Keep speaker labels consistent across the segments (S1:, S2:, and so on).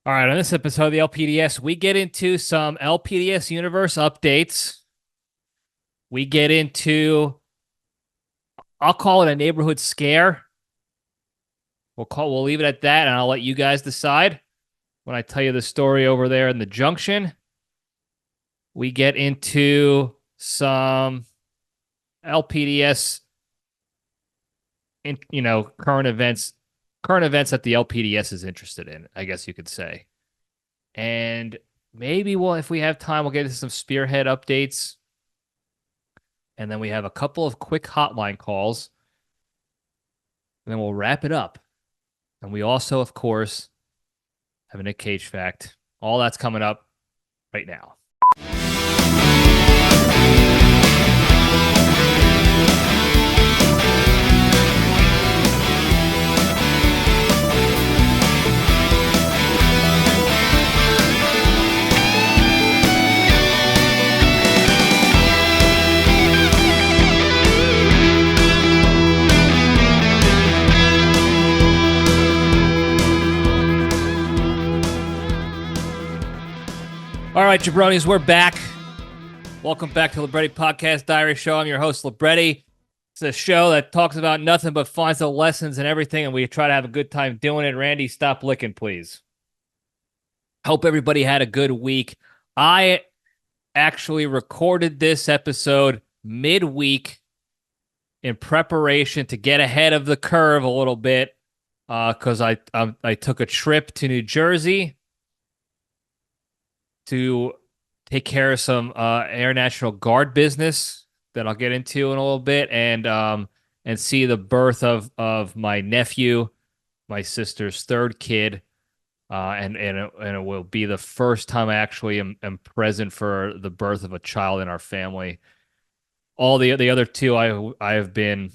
S1: All right, on this episode of the LPDS, we get into some LPDS universe updates. We get into, I'll call it a neighborhood scare. We'll leave it at that, and I'll let you guys decide when I tell you the story over there in the Junction. We get into some LPDS, current events that the LPDS is interested in, I guess you could say. And maybe if we have time, we'll get into some spearhead updates. And then we have a couple of quick hotline calls. And then we'll wrap it up. And we also, of course, have a Nic Cage fact. All that's coming up right now. All right, Jabronis, we're back. Welcome back to Libretti Podcast Diary Show. I'm your host, Libretti. It's a show that talks about nothing but finds the lessons and everything, and we try to have a good time doing it. Randy, stop licking, please. Hope everybody had a good week. I actually recorded this episode midweek in preparation to get ahead of the curve a little bit because I took a trip to New Jersey to take care of some Air National Guard business that I'll get into in a little bit, and see the birth of my nephew, my sister's third kid, and it will be the first time I actually am present for the birth of a child in our family. All the other two, I have been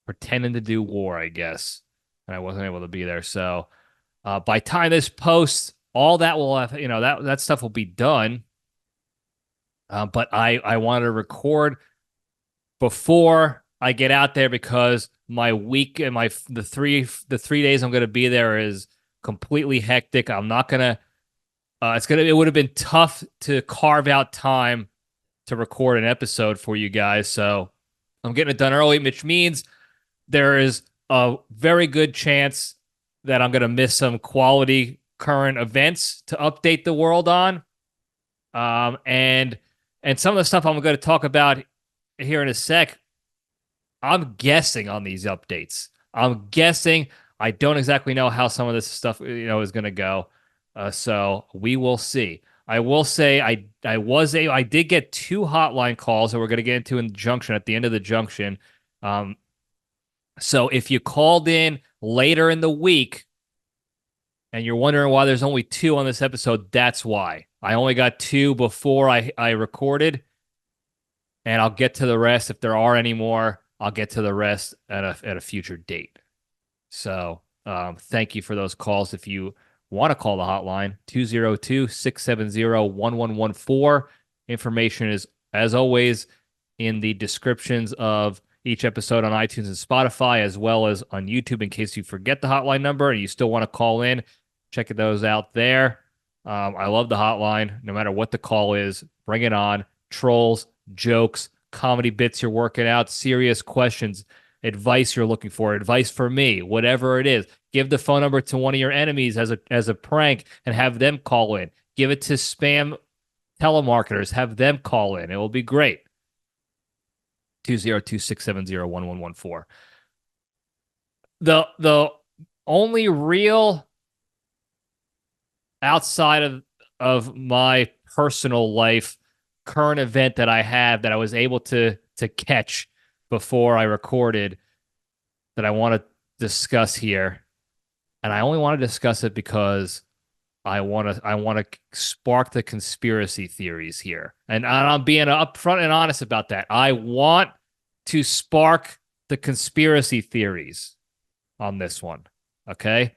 S1: pretending to do war, I guess, and I wasn't able to be there. So by time this posts, all that will have, that stuff will be done. But I wanted to record before I get out there because my week and the three days I'm going to be there is completely hectic. I'm not gonna. It would have been tough to carve out time to record an episode for you guys. So I'm getting it done early, which means there is a very good chance that I'm going to miss some quality current events to update the world on. And some of the stuff I'm going to talk about here in a sec, I'm guessing on these updates. I'm guessing. I don't exactly know how some of this stuff, is going to go. So we will see. I will say I did get 2 hotline calls that we're going to get into in the Junction at the end of the Junction. So if you called in later in the week and you're wondering why there's only 2 on this episode, that's why. I only got 2 before I recorded, and I'll get to the rest. If there are any more, I'll get to the rest at a future date. So thank you for those calls. If you want to call the hotline, 202-670-1114. Information is, as always, in the descriptions of each episode on iTunes and Spotify, as well as on YouTube, in case you forget the hotline number and you still want to call in. Check those out there. I love the hotline. No matter what the call is, bring it on. Trolls, jokes, comedy bits you're working out, serious questions, advice you're looking for, advice for me, whatever it is. Give the phone number to one of your enemies as a prank and have them call in. Give it to spam telemarketers. Have them call in. It will be great. 202-670-1114. The only real outside of my personal life current event that I have that I was able to catch before I recorded that I want to discuss here, and I only want to discuss it because I want to spark the conspiracy theories here, and I'm being upfront and honest about that. I want to spark the conspiracy theories on this one. Okay.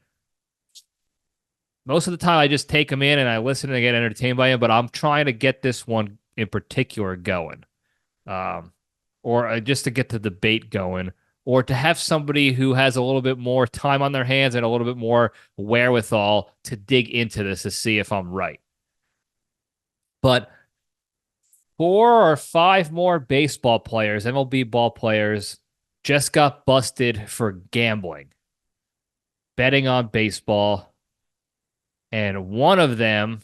S1: Most of the time, I just take them in and I listen and get entertained by them, but I'm trying to get this one in particular going, or just to get the debate going or to have somebody who has a little bit more time on their hands and a little bit more wherewithal to dig into this to see if I'm right. But 4 or 5 more baseball players, MLB ball players, just got busted for gambling, betting on baseball. And one of them,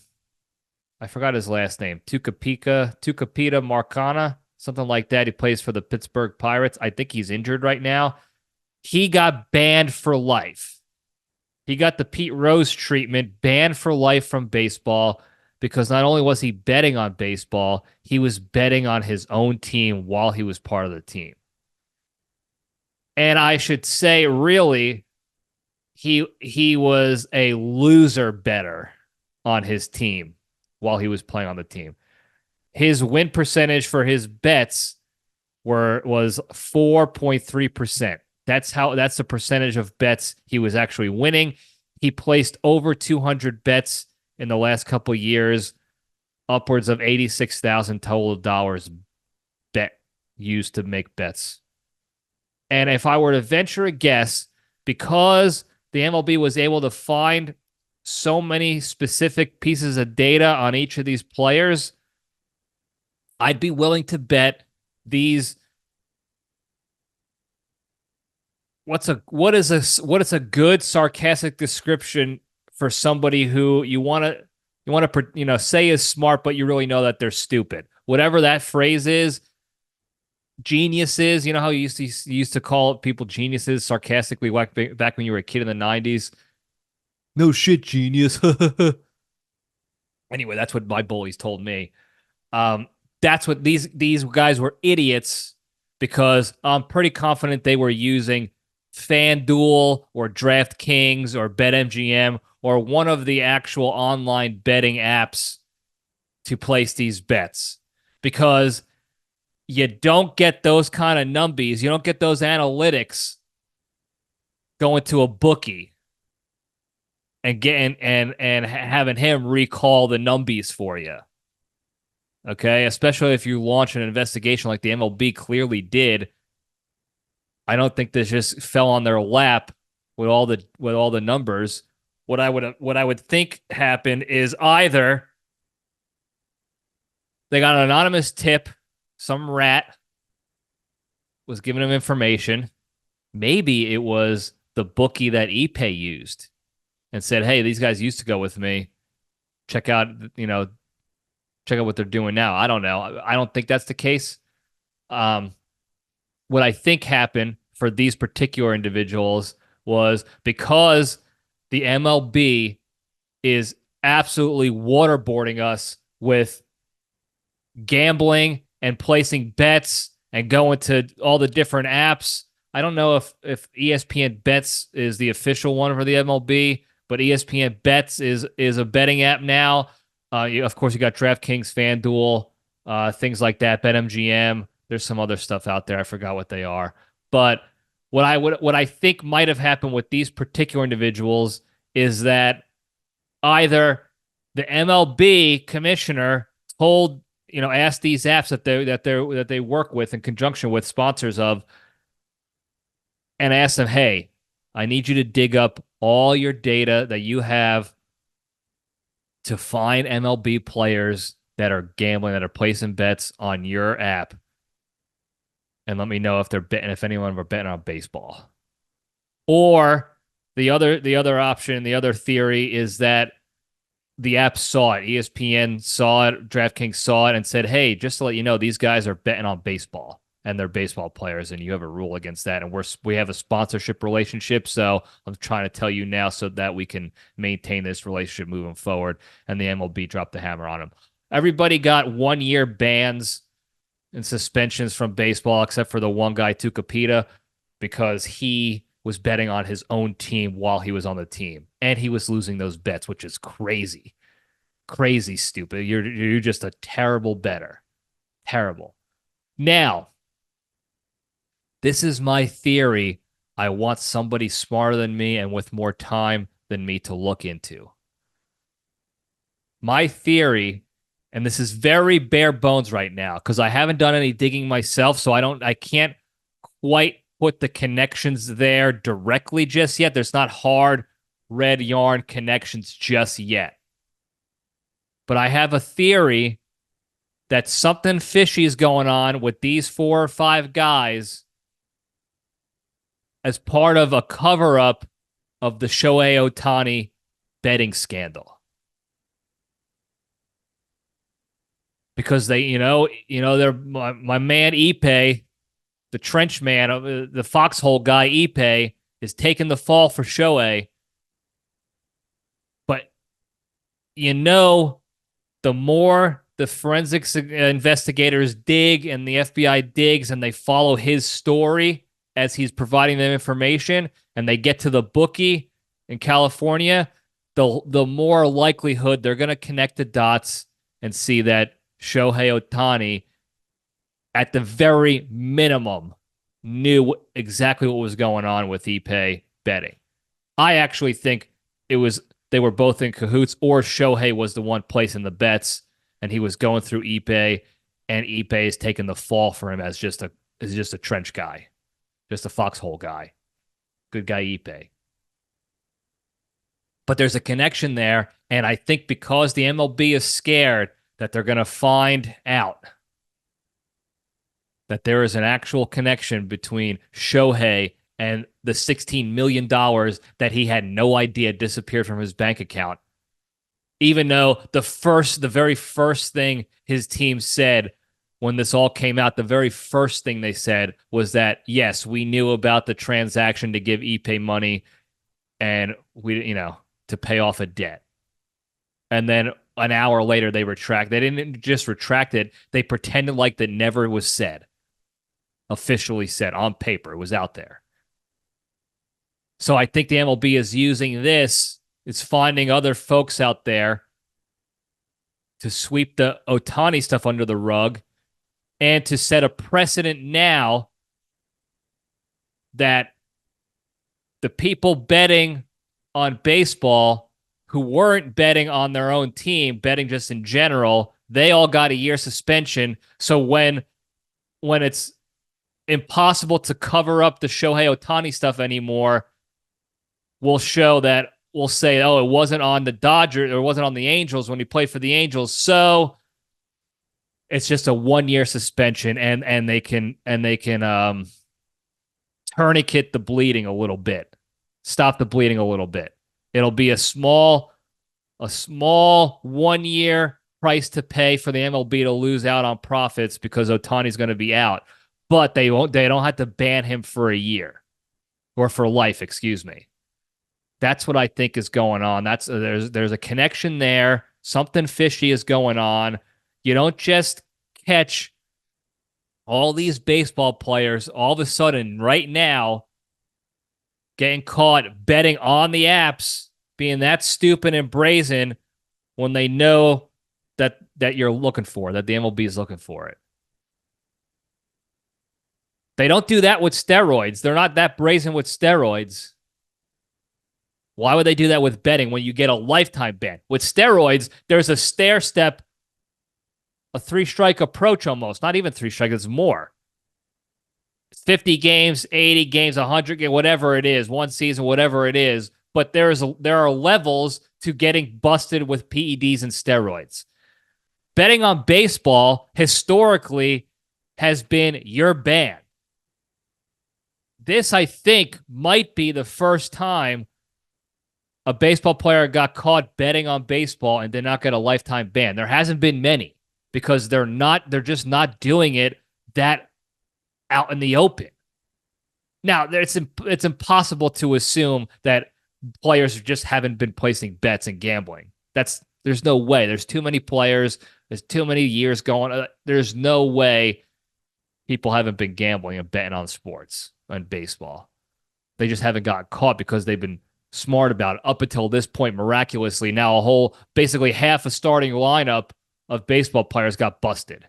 S1: I forgot his last name, Tucapita Marcana, something like that. He plays for the Pittsburgh Pirates. I think he's injured right now. He got banned for life. He got the Pete Rose treatment, banned for life from baseball, because not only was he betting on baseball, he was betting on his own team while he was part of the team. And I should say, really, he was a loser better on his team while he was playing on the team. His win percentage for his bets was 4.3%. That's the percentage of bets he was actually winning. He placed over 200 bets in the last couple of years, upwards of $86,000 total dollars used to make bets. And if I were to venture a guess, because the MLB was able to find so many specific pieces of data on each of these players, I'd be willing to bet these. What is a good sarcastic description for somebody who you want to say is smart, but you really know that they're stupid. Whatever that phrase is, geniuses. You know how you used to call people geniuses sarcastically back when you were a kid in the 90s. No shit, genius. Anyway, that's what my bullies told me. That's what these guys were idiots, because I'm pretty confident they were using FanDuel or DraftKings or BetMGM or one of the actual online betting apps to place these bets, because you don't get those kind of numbies. You don't get those analytics going to a bookie and getting and having him recall the numbies for you. Okay, especially if you launch an investigation like the MLB clearly did. I don't think this just fell on their lap with all the numbers. What I would think happened is either they got an anonymous tip, some rat was giving them information. Maybe it was the bookie that Ipe used and said, "Hey, these guys used to go with me. Check out what they're doing now." I don't know. I don't think that's the case. What I think happened for these particular individuals was, because the MLB is absolutely waterboarding us with gambling and placing bets and going to all the different apps. I don't know if ESPN Bets is the official one for the MLB, but ESPN Bets is a betting app now. Of course, you got DraftKings, FanDuel, things like that, BetMGM. There's some other stuff out there. I forgot what they are. But what I think might have happened with these particular individuals is that either the MLB commissioner asked these apps that they work with in conjunction with sponsors of, and asked them, "Hey, I need you to dig up all your data that you have to find MLB players that are gambling, that are placing bets on your app, and let me know if they're betting, if anyone were betting on baseball." Or the other option, the other theory is that the app saw it, ESPN saw it, DraftKings saw it, and said, "Hey, just to let you know, these guys are betting on baseball and they're baseball players, and you have a rule against that, and we have a sponsorship relationship, so I'm trying to tell you now so that we can maintain this relationship moving forward." And the MLB dropped the hammer on them. Everybody got 1-year bans and suspensions from baseball, except for the one guy, Tucapita, because he was betting on his own team while he was on the team, and he was losing those bets, which is crazy stupid. You're just a terrible bettor. Terrible. Now, this is my theory. I want somebody smarter than me and with more time than me to look into. My theory, and this is very bare bones right now because I haven't done any digging myself, so I can't quite put the connections there directly just yet. There's not hard red yarn connections just yet. But I have a theory that something fishy is going on with these 4 or 5 guys as part of a cover-up of the Shohei Ohtani betting scandal. Because they, they're my man Ipe, the trench man, the foxhole guy Ipe, is taking the fall for Shohei. But the more the forensics investigators dig and the FBI digs and they follow his story as he's providing them information and they get to the bookie in California, the more likelihood they're going to connect the dots and see that Shohei Ohtani, at the very minimum, knew exactly what was going on with Ipe betting. I actually think they were both in cahoots, or Shohei was the one placing the bets, and he was going through Ipe, and Ipe is taking the fall for him as just a trench guy, just a foxhole guy. Good guy Ipe. But there's a connection there, and I think because the MLB is scared that they're going to find out that there is an actual connection between Shohei and the $16 million that he had no idea disappeared from his bank account. Even though the very first thing his team said when this all came out, the very first thing they said was that, yes, we knew about the transaction to give Ipe money and to pay off a debt. And then an hour later, they retract. They didn't just retract it. They pretended like that never was said, officially said on paper. It was out there. So I think the MLB is using this. It's finding other folks out there to sweep the Ohtani stuff under the rug and to set a precedent now that the people betting on baseball who weren't betting on their own team, betting just in general, they all got a year suspension. So when it's impossible to cover up the Shohei Ohtani stuff anymore, we'll say, oh, it wasn't on the Dodgers or it wasn't on the Angels when he played for the Angels. So it's just a 1-year suspension and they can tourniquet the bleeding a little bit. Stop the bleeding a little bit. It'll be a small 1-year price to pay for the MLB to lose out on profits because Ohtani's going to be out. But they don't have to ban him for a year or for life, excuse me. That's what I think is going on. There's a connection there. Something fishy is going on. You don't just catch all these baseball players all of a sudden right now getting caught betting on the apps, being that stupid and brazen when they know that you're looking for, that the MLB is looking for it. They don't do that with steroids. They're not that brazen with steroids. Why would they do that with betting when you get a lifetime ban? With steroids, there's a stair step, a 3-strike approach almost. Not even 3 strikes, it's more. 50 games, 80 games, 100 games, whatever it is, one season, whatever it is. But there are levels to getting busted with PEDs and steroids. Betting on baseball historically has been your ban. This, I think, might be the first time a baseball player got caught betting on baseball and did not get a lifetime ban. There hasn't been many because they're just not doing it that out in the open. Now, it's impossible to assume that players just haven't been placing bets and gambling. There's no way. There's too many players. There's too many years going. There's no way people haven't been gambling and betting on sports and baseball. They just haven't gotten caught because they've been smart about it up until this point. Miraculously, now basically half a starting lineup of baseball players got busted.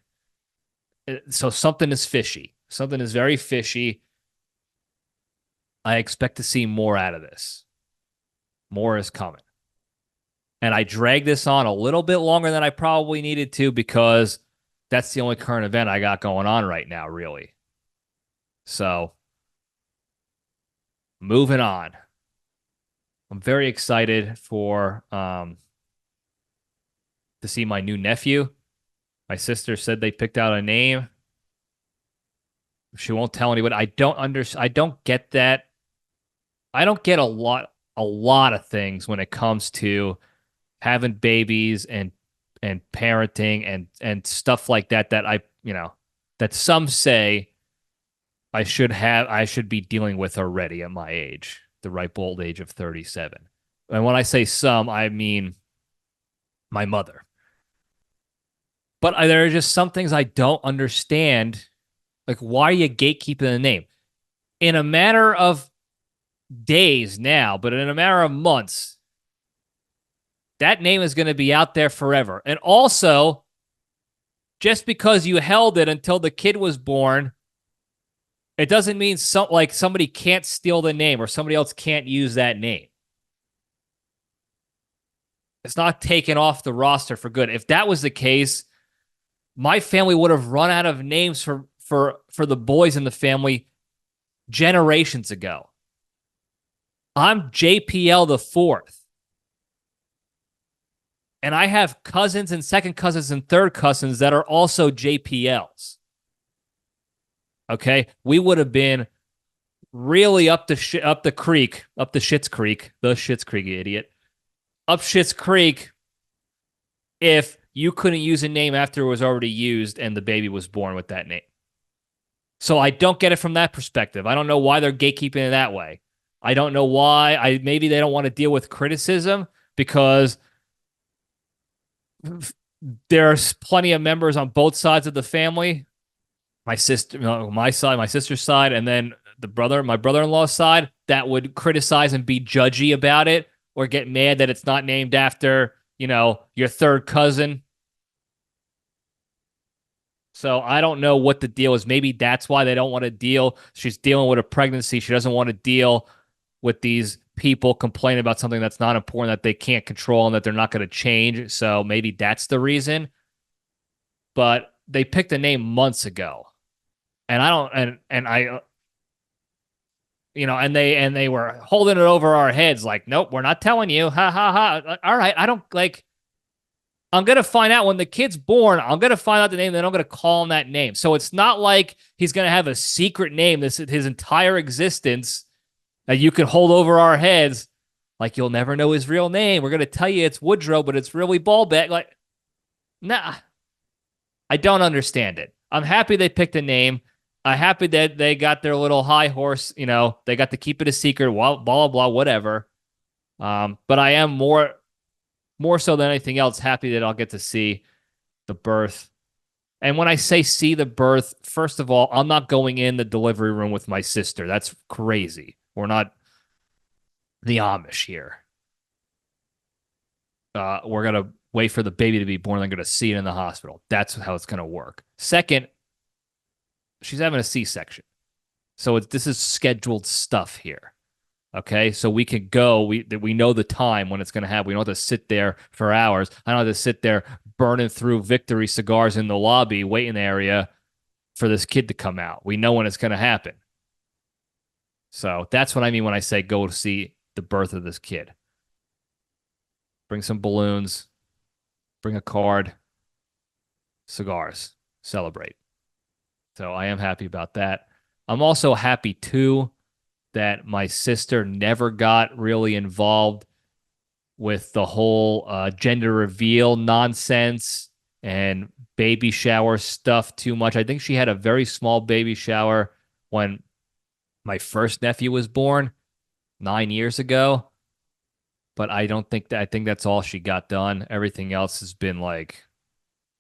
S1: So something is fishy. Something is very fishy. I expect to see more out of this. More is coming. And I dragged this on a little bit longer than I probably needed to because that's the only current event I got going on right now, really. So Moving on. I'm very excited for to see my new nephew. My sister said they picked out a name. She won't tell anybody. I don't get that. I don't get a lot of things when it comes to having babies and parenting and stuff like that that some say I should be dealing with already at my age, the ripe old age of 37. And when I say some, I mean my mother. But there are just some things I don't understand. Like, why are you gatekeeping the name? In a matter of days now, but in a matter of months, that name is going to be out there forever. And also, just because you held it until the kid was born, it doesn't mean somebody can't steal the name or somebody else can't use that name. It's not taken off the roster for good. If that was the case, my family would have run out of names for the boys in the family generations ago. I'm JPL the fourth. And I have cousins and second cousins and third cousins that are also JPLs. Okay? We would have been really up the Schitt's Creek, you idiot. Up Schitt's Creek if you couldn't use a name after it was already used and the baby was born with that name. So I don't get it from that perspective. I don't know why they're gatekeeping it that way. I don't know why. Maybe they don't want to deal with criticism because there's plenty of members on both sides of the family. My sister's side, and then my brother-in-law's side that would criticize and be judgy about it or get mad that it's not named after, your third cousin. So I don't know what the deal is. Maybe that's why they don't want to deal. She's dealing with a pregnancy. She doesn't want to deal with these people complaining about something that's not important, that they can't control and that they're not going to change. So maybe that's the reason. But they picked a name months ago. And they were holding it over our heads like, nope, we're not telling you. Ha ha ha. All right. I'm going to find out when the kid's born. I'm going to find out the name. Then I'm going to call him that name. So it's not like he's going to have a secret name his entire existence that you can hold over our heads. Like, you'll never know his real name. We're going to tell you it's Woodrow, but it's really Ballback. Like, nah, I don't understand it. I'm happy they picked a name. I'm happy that they got their little high horse. They got to keep it a secret, blah, blah, blah, whatever. But I am more so than anything else, happy that I'll get to see the birth. And when I say see the birth, first of all, I'm not going in the delivery room with my sister. That's crazy. We're not the Amish here. We're going to wait for the baby to be born. I'm going to see it in the hospital. That's how it's going to work. Second, she's having a C-section. So this is scheduled stuff here. Okay, so we can go. We know the time when it's going to happen. We don't have to sit there for hours. I don't have to sit there burning through Victory cigars in the lobby, waiting area for this kid to come out. We know when it's going to happen. So that's what I mean when I say go to see the birth of this kid. Bring some balloons, bring a card, cigars, celebrate. So I am happy about that. I'm also happy too that my sister never got really involved with the whole gender reveal nonsense and baby shower stuff too much. I think she had a very small baby shower when my first nephew was born 9 years ago. But I think that's all she got done. Everything else has been like,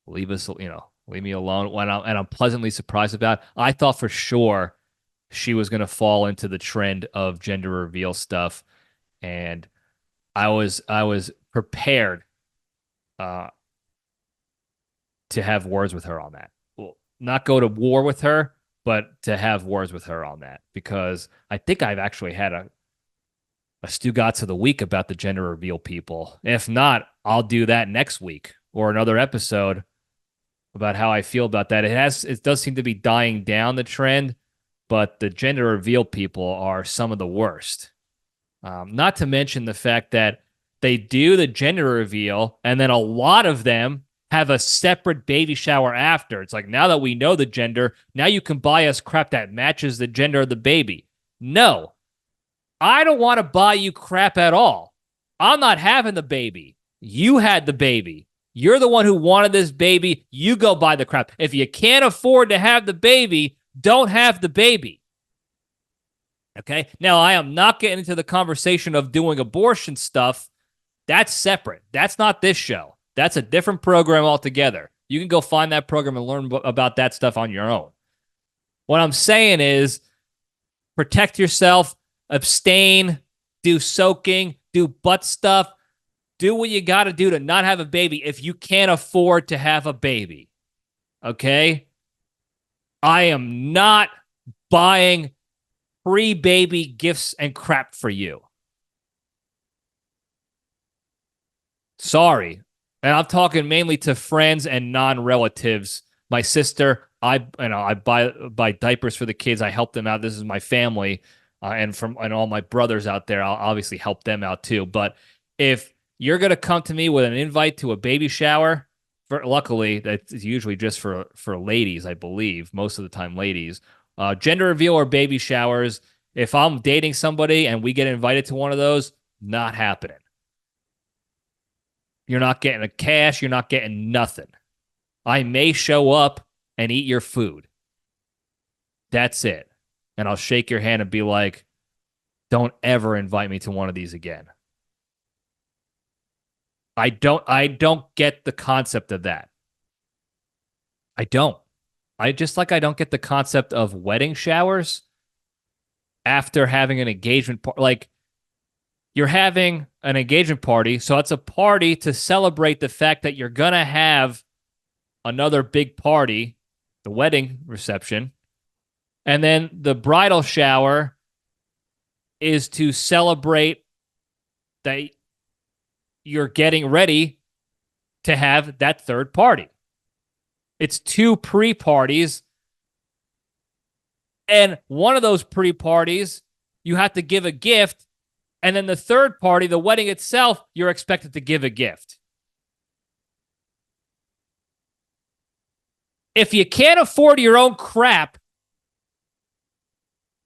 S1: leave me alone. And I'm pleasantly surprised about it. I thought for sure she was going to fall into the trend of gender reveal stuff. And I was prepared to have words with her on that. Well, not go to war with her, but to have words with her on that, because I think I've actually had a Stugotz of the week about the gender reveal people. If not, I'll do that next week or another episode about how I feel about that. It does seem to be dying down, the trend. but the gender reveal people are some of the worst. Not to mention the fact that they do the gender reveal, and then a lot of them have a separate baby shower after. It's like, now that we know the gender, now you can buy us crap that matches the gender of the baby. No, I don't want to buy you crap at all. I'm not having the baby. You had the baby. You're the one who wanted this baby. You go buy the crap. If you can't afford to have the baby, don't have the baby. Okay? Now, I am not getting into the conversation of doing abortion stuff. That's separate. That's not this show. That's a different program altogether. You can go find that program and learn about that stuff on your own. What I'm saying is protect yourself, abstain, do soaking, do butt stuff. Do what you got to do to not have a baby if you can't afford to have a baby. Okay? I am not buying pre-baby gifts and crap for you. Sorry. And I'm talking mainly to friends and non-relatives. My sister, I buy diapers for the kids. I help them out. This is my family, and all my brothers out there, I'll obviously help them out too. But if you're gonna come to me with an invite to a baby shower, luckily that's usually just for ladies, I believe, most of the time ladies. Gender reveal or baby showers. If I'm dating somebody and we get invited to one of those, not happening. You're not getting a cash. You're not getting nothing. I may show up and eat your food. That's it. And I'll shake your hand and be like, don't ever invite me to one of these again. I don't get the concept of that. I don't. I don't get the concept of wedding showers after having an engagement party. Like, you're having an engagement party, so it's a party to celebrate the fact that you're going to have another big party, the wedding reception. And then the bridal shower is to celebrate that you're getting ready to have that third party. It's two pre-parties. And one of those pre-parties, you have to give a gift. And then the third party, the wedding itself, you're expected to give a gift. If you can't afford your own crap,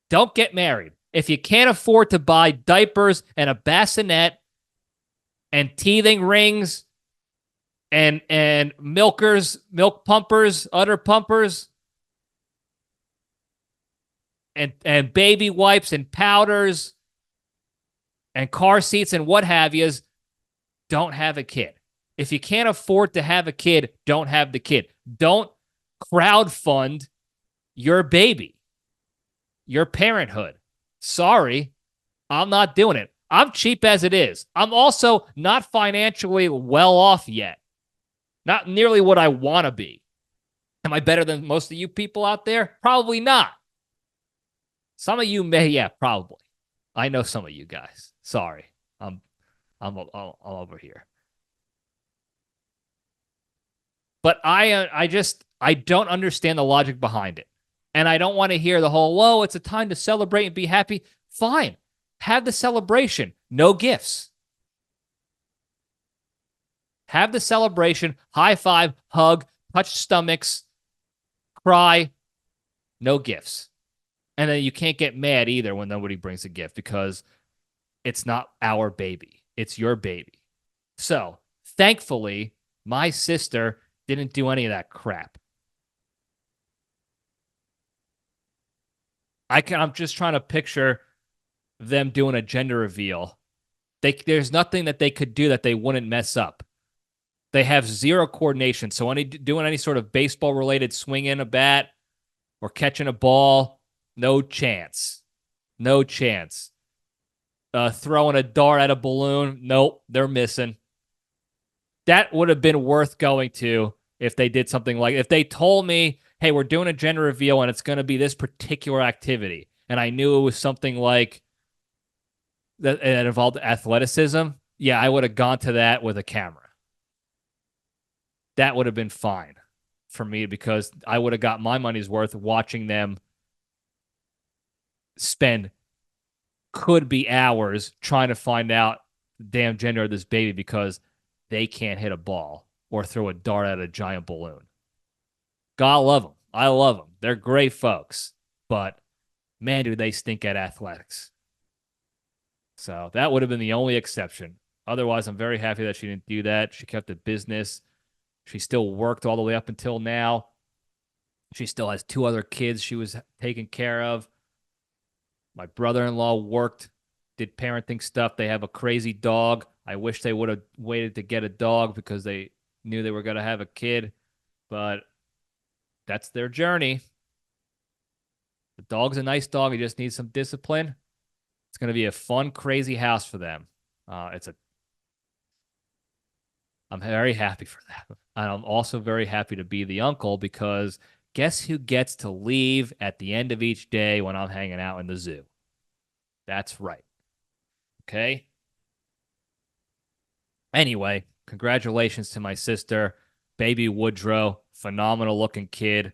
S1: don't get married. If you can't afford to buy diapers and a bassinet and teething rings and milkers, milk pumpers, udder pumpers, and baby wipes and powders and car seats and what have yous, don't have a kid. If you can't afford to have a kid, don't have the kid. Don't crowdfund your baby, your parenthood. Sorry, I'm not doing it. I'm cheap as it is. I'm also not financially well off yet. Not nearly what I want to be. Am I better than most of you people out there? Probably not. Some of you may, yeah, probably. I know some of you guys. Sorry, I'm over here. But I don't understand the logic behind it. And I don't want to hear the whole, whoa, it's a time to celebrate and be happy. Fine. Have the celebration. No gifts. Have the celebration. High five, hug, touch stomachs, cry. No gifts. And then you can't get mad either when nobody brings a gift because it's not our baby. It's your baby. So, thankfully, my sister didn't do any of that crap. I'm just trying to picture them doing a gender reveal. There's nothing that they could do that they wouldn't mess up. They have zero coordination. So doing any sort of baseball-related swinging a bat or catching a ball, no chance. No chance. Throwing a dart at a balloon, nope, they're missing. That would have been worth going to if they did something like, if they told me, hey, we're doing a gender reveal and it's going to be this particular activity, and I knew it was something like that involved athleticism, yeah, I would have gone to that with a camera. That would have been fine for me because I would have got my money's worth watching them spend could be hours trying to find out the damn gender of this baby because they can't hit a ball or throw a dart at a giant balloon. God love them. I love them. They're great folks. But man, do they stink at athletics. So that would have been the only exception. Otherwise, I'm very happy that she didn't do that. She kept the business. She still worked all the way up until now. She still has 2 other kids she was taking care of. My brother-in-law worked, did parenting stuff. They have a crazy dog. I wish they would have waited to get a dog because they knew they were going to have a kid. But that's their journey. The dog's a nice dog. He just needs some discipline. It's going to be a fun, crazy house for them. I'm very happy for that. And I'm also very happy to be the uncle because guess who gets to leave at the end of each day when I'm hanging out in the zoo? That's right. Okay. Anyway, congratulations to my sister, baby Woodrow, phenomenal looking kid.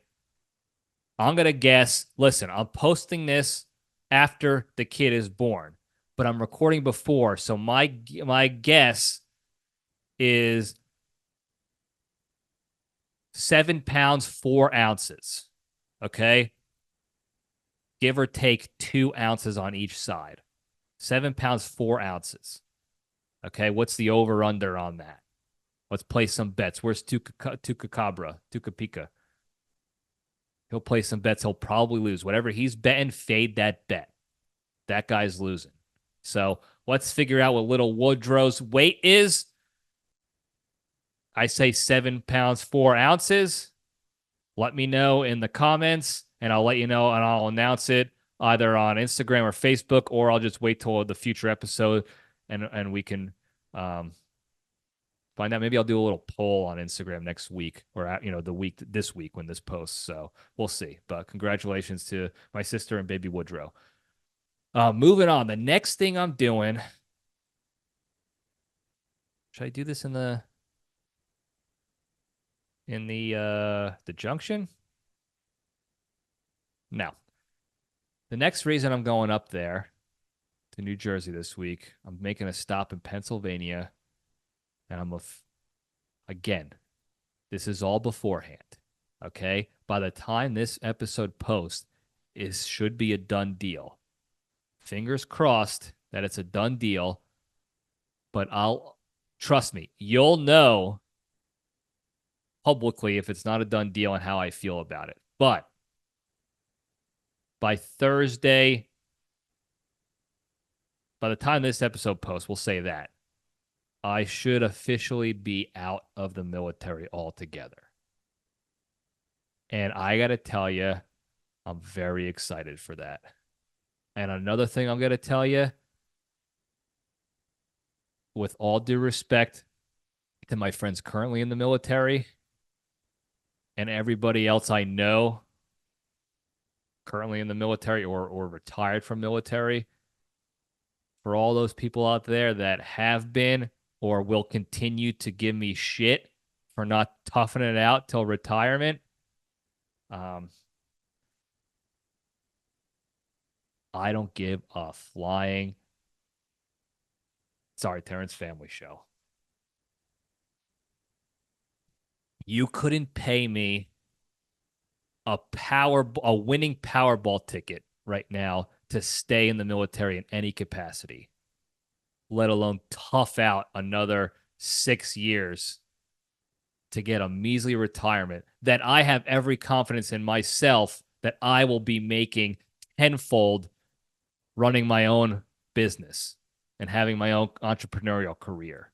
S1: I'm going to guess, listen, I'm posting this after the kid is born, but I'm recording before. So my guess is 7 pounds, 4 ounces. Okay. Give or take 2 ounces on each side. 7 pounds, 4 ounces. Okay. What's the over under on that? Let's play some bets. Where's Tuca? He'll play some bets. He'll probably lose. Whatever he's betting, fade that bet. That guy's losing. So let's figure out what little Woodrow's weight is. I say 7 pounds, 4 ounces. Let me know in the comments, and I'll let you know, and I'll announce it either on Instagram or Facebook, or I'll just wait till the future episode, and we can find out. Maybe I'll do a little poll on Instagram next week, or this week when this posts. So we'll see. But congratulations to my sister and baby Woodrow. Moving on. The next thing I'm doing. Should I do this in the Junction? No. The next reason I'm going up there to New Jersey this week, I'm making a stop in Pennsylvania, and again, this is all beforehand. Okay? By the time this episode posts, it should be a done deal. Fingers crossed that it's a done deal, but trust me, you'll know publicly if it's not a done deal and how I feel about it. But by Thursday, by the time this episode posts, we'll say that I should officially be out of the military altogether. And I got to tell you, I'm very excited for that. And another thing I'm going to tell you, with all due respect to my friends currently in the military and everybody else I know currently in the military or retired from military, for all those people out there that have been or will continue to give me shit for not toughing it out till retirement, I don't give a flying. Sorry, Terrence Family Show. You couldn't pay me a winning Powerball ticket right now to stay in the military in any capacity, let alone tough out another 6 years to get a measly retirement that I have every confidence in myself that I will be making tenfold running my own business and having my own entrepreneurial career.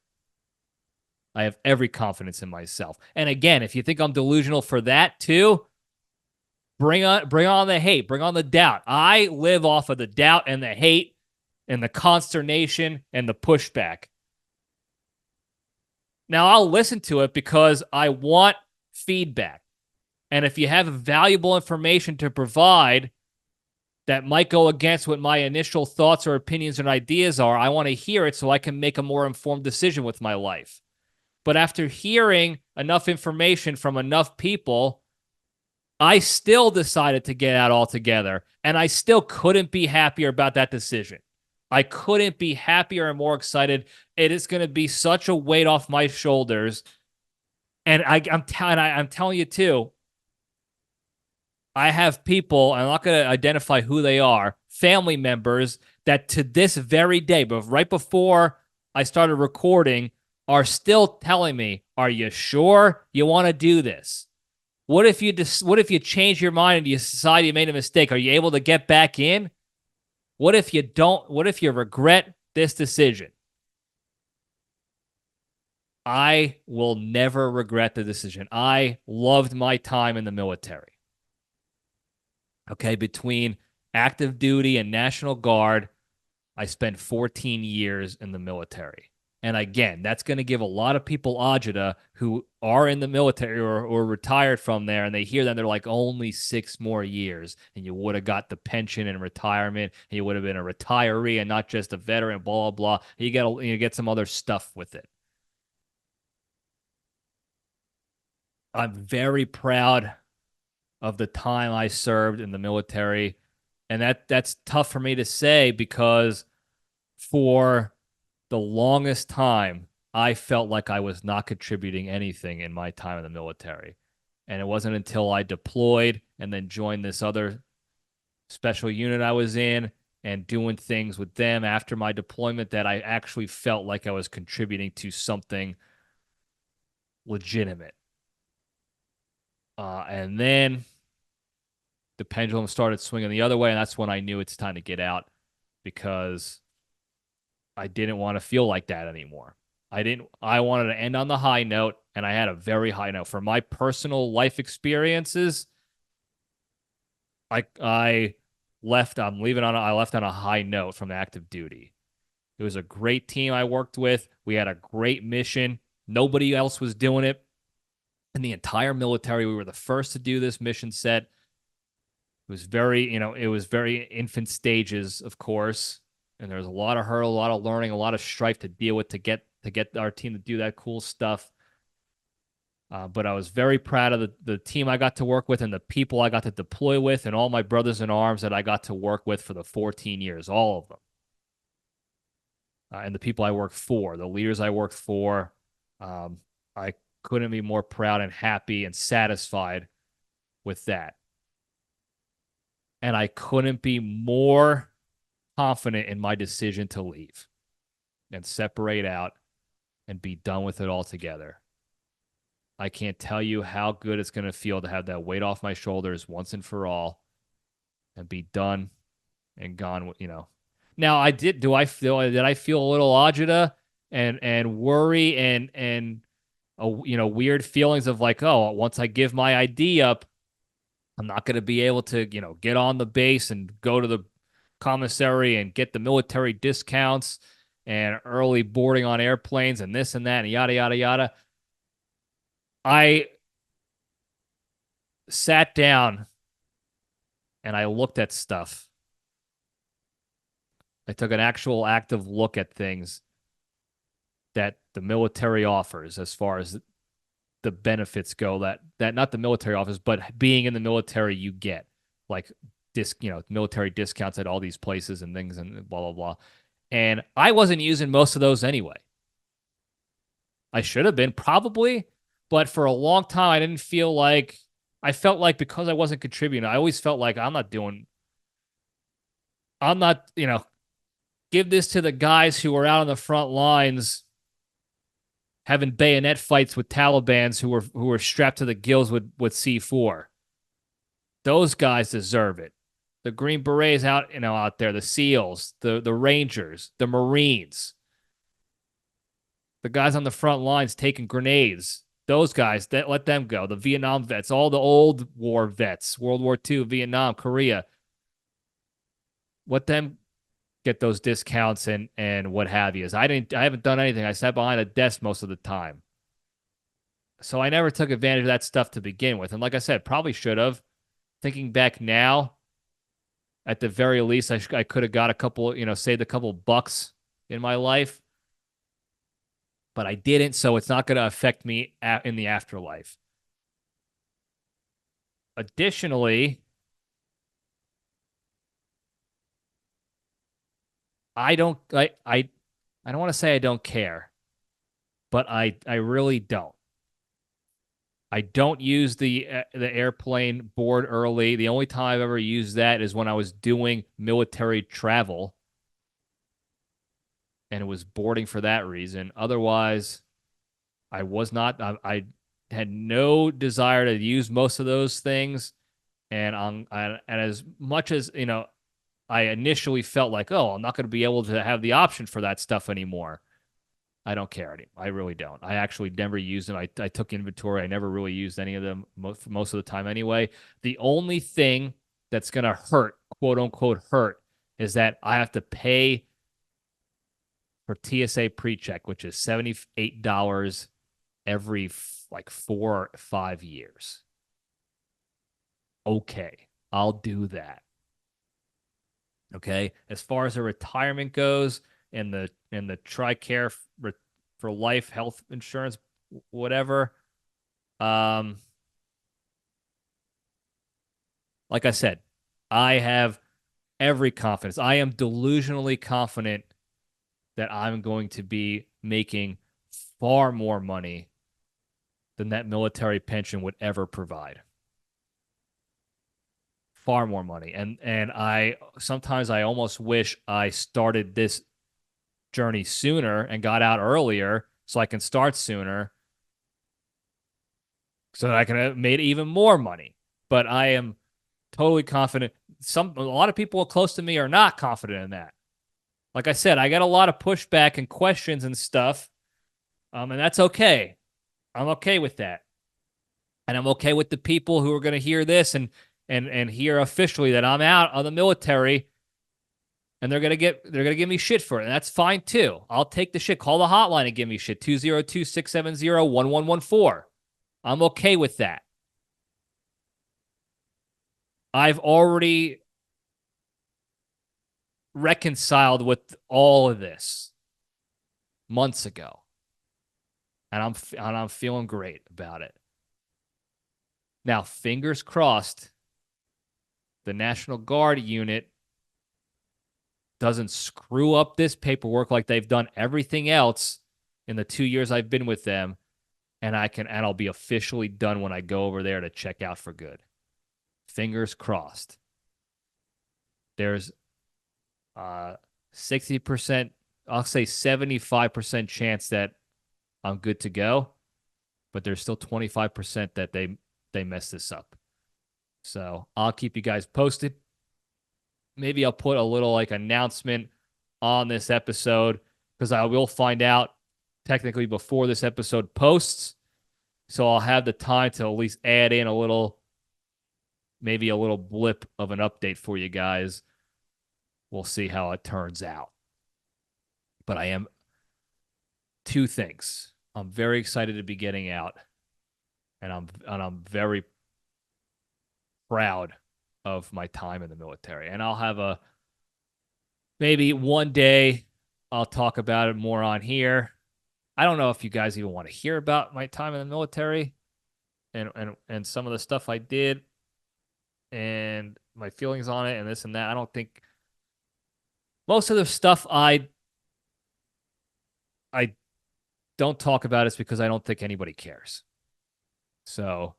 S1: I have every confidence in myself. And again, if you think I'm delusional for that too, bring on the hate, bring on the doubt. I live off of the doubt and the hate and the consternation and the pushback. Now, I'll listen to it because I want feedback. And if you have valuable information to provide that might go against what my initial thoughts or opinions and ideas are, I want to hear it so I can make a more informed decision with my life. But after hearing enough information from enough people, I still decided to get out altogether, and I still couldn't be happier about that decision. I couldn't be happier and more excited. It is going to be such a weight off my shoulders. And I'm telling you too, I have people, I'm not going to identify who they are, family members that to this very day, but right before I started recording, are still telling me, "Are you sure you want to do this? What if you change your mind and you decide you made a mistake? Are you able to get back in? What if you don't? What if you regret this decision?" I will never regret the decision. I loved my time in the military. Okay, between active duty and National Guard, I spent 14 years in the military. And again, that's going to give a lot of people agita who are in the military or retired from there, and they hear that they're like, only 6 more years, and you would have got the pension and retirement, and you would have been a retiree and not just a veteran, blah, blah, blah. You get some other stuff with it. I'm very proud of the time I served in the military. And that's tough for me to say because for the longest time, I felt like I was not contributing anything in my time in the military. And it wasn't until I deployed and then joined this other special unit I was in and doing things with them after my deployment that I actually felt like I was contributing to something legitimate. And then the pendulum started swinging the other way, and that's when I knew it's time to get out because I didn't want to feel like that anymore. I wanted to end on the high note, and I had a very high note. For my personal life experiences, I left on a high note from active duty. It was a great team I worked with. We had a great mission. Nobody else was doing it in the entire military. We were the first to do this mission set. It was very infant stages, of course, and there was a lot of hurdle, a lot of learning, a lot of strife to deal with to get our team to do that cool stuff. But I was very proud of the team I got to work with and the people I got to deploy with and all my brothers in arms that I got to work with for the 14 years, all of them. And the people I worked for, the leaders I worked for. I couldn't be more proud and happy and satisfied with that. And I couldn't be more confident in my decision to leave and separate out and be done with it altogether. I can't tell you how good it's going to feel to have that weight off my shoulders once and for all and be done and gone, Now did I feel a little agita and worry and weird feelings of like, oh, once I give my ID up, I'm not going to be able to, get on the base and go to the commissary and get the military discounts and early boarding on airplanes and this and that and yada, yada, yada. I sat down and I looked at stuff. I took an actual active look at things that the military offers as far as the benefits go that not the military offers, but being in the military you get like military discounts at all these places and things and blah, blah, blah. And I wasn't using most of those anyway. I should have been probably, but for a long time, I felt like because I wasn't contributing, I always felt like I'm not, give this to the guys who are out on the front lines having bayonet fights with Talibans who were strapped to the gills with C4. Those guys deserve it. The Green Berets out there, the SEALs, the Rangers, the Marines, the guys on the front lines taking grenades. Those guys, let them go. The Vietnam vets, all the old war vets, World War II, Vietnam, Korea. Let them get those discounts and what have you. I haven't done anything. I sat behind a desk most of the time. So I never took advantage of that stuff to begin with. And like I said, probably should have. Thinking back now, at the very least, I could have got a couple, saved a couple bucks in my life. But I didn't, so it's not going to affect me in the afterlife. Additionally, I don't want to say I don't care, but I really don't. I don't use the airplane board early. The only time I've ever used that is when I was doing military travel, and it was boarding for that reason. Otherwise, I was not. I had no desire to use most of those things, and as much as I initially felt like, oh, I'm not going to be able to have the option for that stuff anymore. I don't care anymore. I really don't. I actually never used them. I took inventory. I never really used any of them most of the time anyway. The only thing that's going to hurt, quote unquote, hurt, is that I have to pay for TSA pre-check, which is $78 every like 4 or 5 years. Okay, I'll do that. Okay, as far as the retirement goes and the TRICARE for life health insurance, whatever. Um, like I said, I have every confidence. I am delusionally confident that I'm going to be making far more money than that military pension would ever provide. Far more money. And I sometimes I almost wish I started this journey sooner and got out earlier so I can start sooner so that I can have made even more money. But I am totally confident. A lot of people close to me are not confident in that. Like I said, I got a lot of pushback and questions and stuff. And that's okay. I'm okay with that. And I'm okay with the people who are going to hear this and hear officially that I'm out of the military, and they're gonna give me shit for it, and that's fine too. I'll take the shit. Call the hotline and give me shit. 202-670-1114. I'm okay with that. I've already reconciled with all of this months ago, and I'm feeling great about it. Now, fingers crossed, the National Guard unit doesn't screw up this paperwork like they've done everything else in the 2 years I've been with them, and I'll be officially done when I go over there to check out for good. Fingers crossed. There's 60%, I'll say 75% chance that I'm good to go, but there's still 25% that they mess this up. So I'll keep you guys posted. Maybe I'll put a little like announcement on this episode because I will find out technically before this episode posts. So I'll have the time to at least add in maybe a little blip of an update for you guys. We'll see how it turns out. But I am two things. I'm very excited to be getting out, and I'm very proud of my time in the military. And I'll have maybe one day I'll talk about it more on here. I don't know if you guys even want to hear about my time in the military and some of the stuff I did and my feelings on it and this and that. I don't think most of the stuff I don't talk about is because I don't think anybody cares. So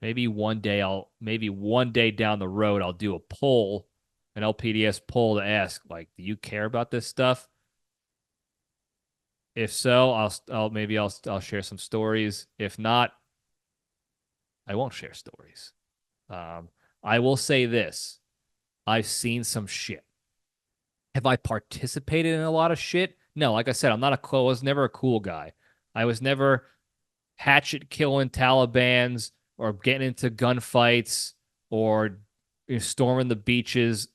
S1: maybe one day down the road, I'll do a poll, an LPDS poll to ask, like, do you care about this stuff? If so, I'll share some stories. If not, I won't share stories. I will say this. I've seen some shit. Have I participated in a lot of shit? No, like I said, I was never a cool guy. I was never hatchet killing Talibans or getting into gunfights or storming the beaches.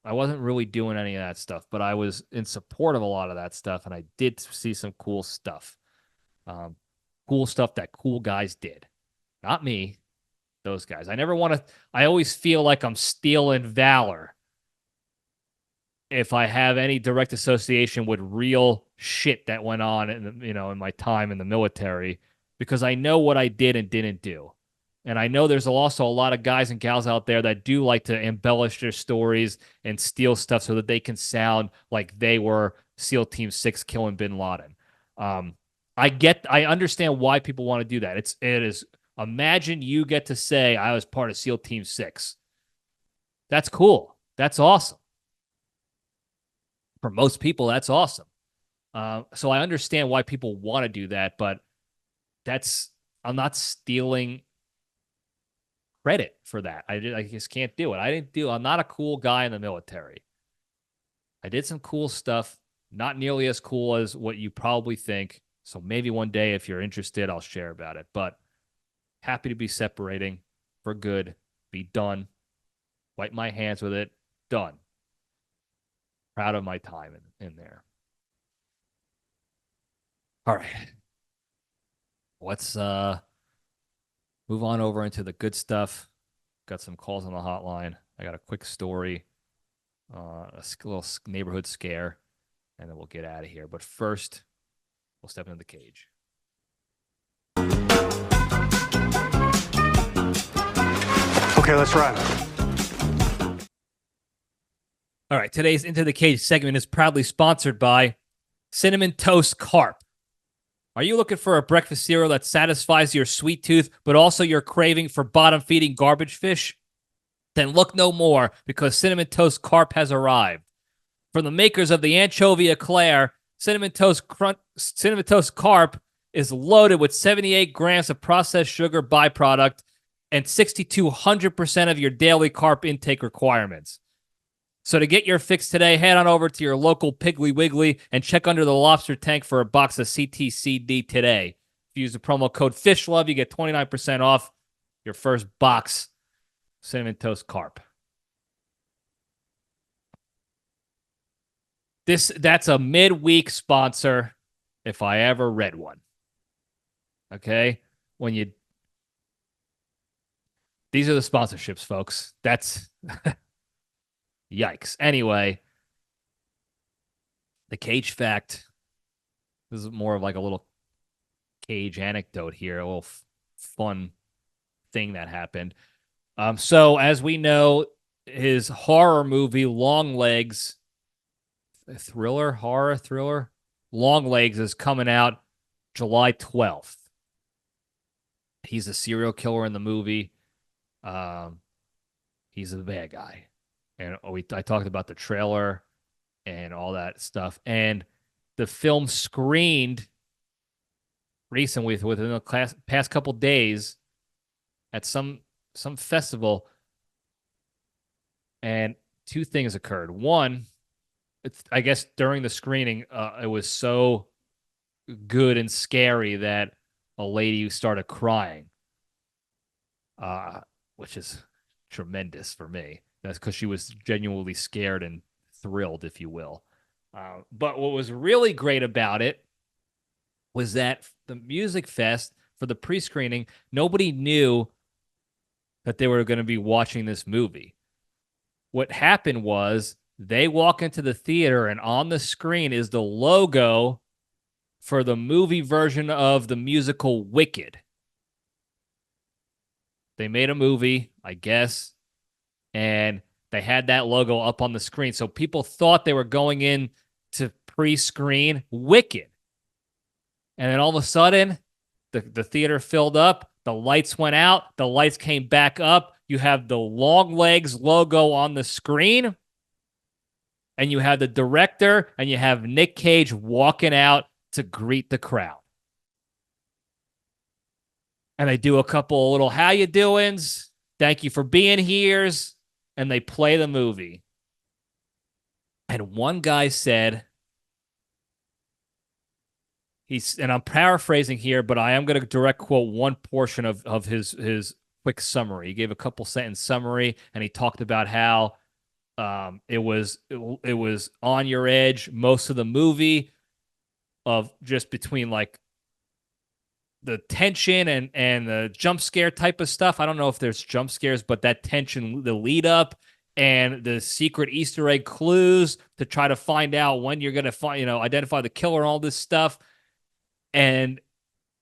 S1: I wasn't really doing any of that stuff, but I was in support of a lot of that stuff, and I did see some cool stuff. Cool stuff that cool guys did. Not me, those guys. I always feel like I'm stealing valor if I have any direct association with real shit that went on in my time in the military, because I know what I did and didn't do. And I know there's also a lot of guys and gals out there that do like to embellish their stories and steal stuff so that they can sound like they were SEAL Team 6 killing bin Laden. I understand why people want to do that. It is, imagine you get to say, I was part of SEAL Team 6. That's cool. That's awesome. For most people, that's awesome. So I understand why people want to do that, but I'm not stealing credit for that. I just can't do it. I'm not a cool guy in the military. I did some cool stuff, not nearly as cool as what you probably think. So maybe one day, if you're interested, I'll share about it. But happy to be separating for good, be done, wipe my hands with it, done. Proud of my time in there. All right. Let's move on over into the good stuff. Got some calls on the hotline. I got a quick story, a little neighborhood scare, and then we'll get out of here. But first, we'll step into the cage.
S2: Okay, let's run.
S1: All right, today's Into the Cage segment is proudly sponsored by Cinnamon Toast Carp. Are you looking for a breakfast cereal that satisfies your sweet tooth, but also your craving for bottom-feeding garbage fish? Then look no more, because Cinnamon Toast Carp has arrived. From the makers of the anchovy eclair, Cinnamon Toast Carp is loaded with 78 grams of processed sugar byproduct and 6,200% of your daily carp intake requirements. So to get your fix today, head on over to your local Piggly Wiggly and check under the lobster tank for a box of CTCD today. If you use the promo code FISHLOVE, you get 29% off your first box. Cinnamon Toast Carp. That's a midweek sponsor if I ever read one. Okay? These are the sponsorships, folks. That's yikes. Anyway, the Cage fact. This is more of like a little Cage anecdote here, a little fun thing that happened. So as we know, his horror movie, Longlegs, horror thriller, Longlegs is coming out July 12th. He's a serial killer in the movie. He's a bad guy. And I talked about the trailer and all that stuff. And the film screened recently, within the past couple days, at some festival. And two things occurred. One, I guess during the screening, it was so good and scary that a lady started crying, which is tremendous for me. That's because she was genuinely scared and thrilled, if you will. But what was really great about it was that the Music Fest, for the pre-screening, nobody knew that they were going to be watching this movie. What happened was they walk into the theater, and on the screen is the logo for the movie version of the musical Wicked. They made a movie, I guess, and they had that logo up on the screen. So people thought they were going in to pre-screen Wicked. And then all of a sudden, the theater filled up, the lights went out, the lights came back up, you have the Longlegs logo on the screen, and you have the director, and you have Nic Cage walking out to greet the crowd. And they do a couple of little how you doings, thank you for being here's, and they play the movie. And one guy said, and I'm paraphrasing here, but I am going to direct quote one portion of his quick summary. He gave a couple sentence summary, and he talked about how it was on your edge most of the movie, of just between like the tension and the jump scare type of stuff. I don't know if there's jump scares, but that tension, the lead up, and the secret Easter egg clues to try to find out when you're going to identify the killer and all this stuff. And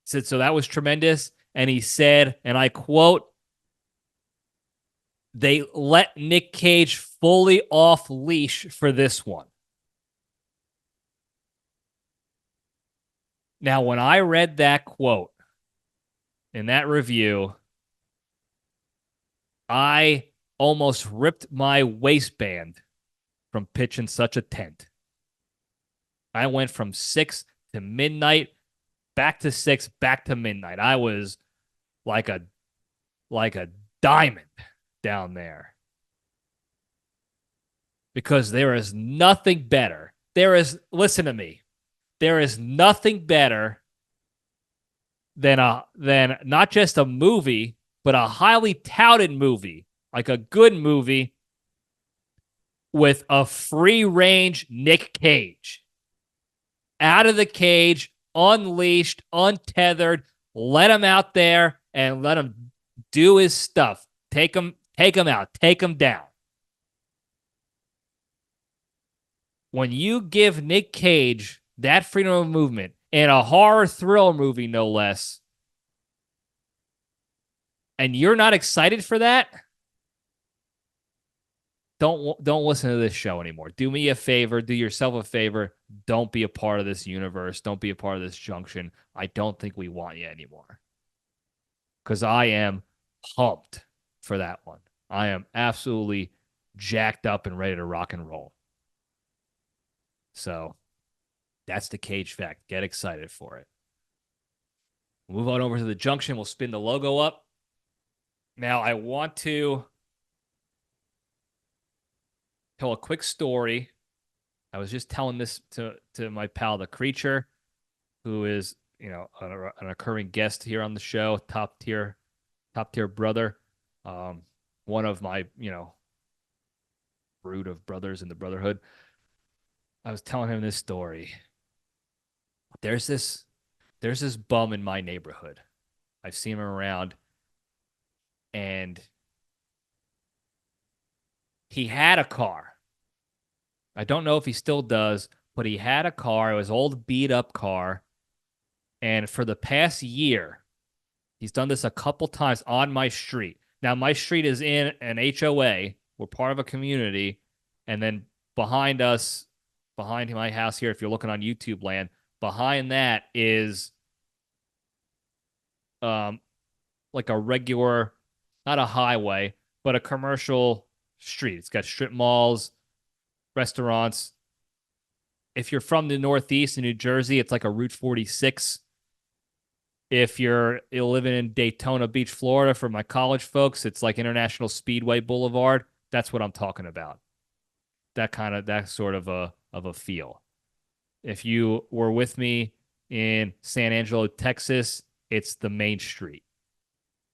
S1: so that was tremendous. And he said, and I quote, "They let Nic Cage fully off leash for this one." Now, when I read that quote in that review, I almost ripped my waistband from pitching such a tent. I went from 6 to midnight, back to 6, back to midnight. I was like a diamond down there. Because there is nothing better. Listen to me. There is nothing better than not just a movie, but a highly touted movie, like a good movie with a free range Nic Cage. Out of the cage, unleashed, untethered, let him out there and let him do his stuff. Take him out, take him down. When you give Nic Cage that freedom of movement in a horror thriller movie, no less, and you're not excited for that, don't listen to this show anymore. Do me a favor. Do yourself a favor. Don't be a part of this universe. Don't be a part of this junction. I don't think we want you anymore. Because I am pumped for that one. I am absolutely jacked up and ready to rock and roll. So that's the Cage fact. Get excited for it. We'll move on over to the junction. We'll spin the logo up. Now, I want to tell a quick story. I was just telling this to my pal, the Creature, who is, an occurring guest here on the show, top tier brother. One of my, brood of brothers in the Brotherhood. I was telling him this story. There's this bum in my neighborhood. I've seen him around, and he had a car. I don't know if he still does, but he had a car. It was an old beat up car. And for the past year, he's done this a couple times on my street. Now, my street is in an HOA. We're part of a community. And then behind us, behind my house here, if you're looking on YouTube land, behind that is like a regular, not a highway, but a commercial street. It's got strip malls, restaurants. If you're from the Northeast in New Jersey, it's like a Route 46. If you're living in Daytona Beach, Florida, for my college folks, it's like International Speedway Boulevard. That's what I'm talking about. That sort of a feel. If you were with me in San Angelo, Texas, it's the main street,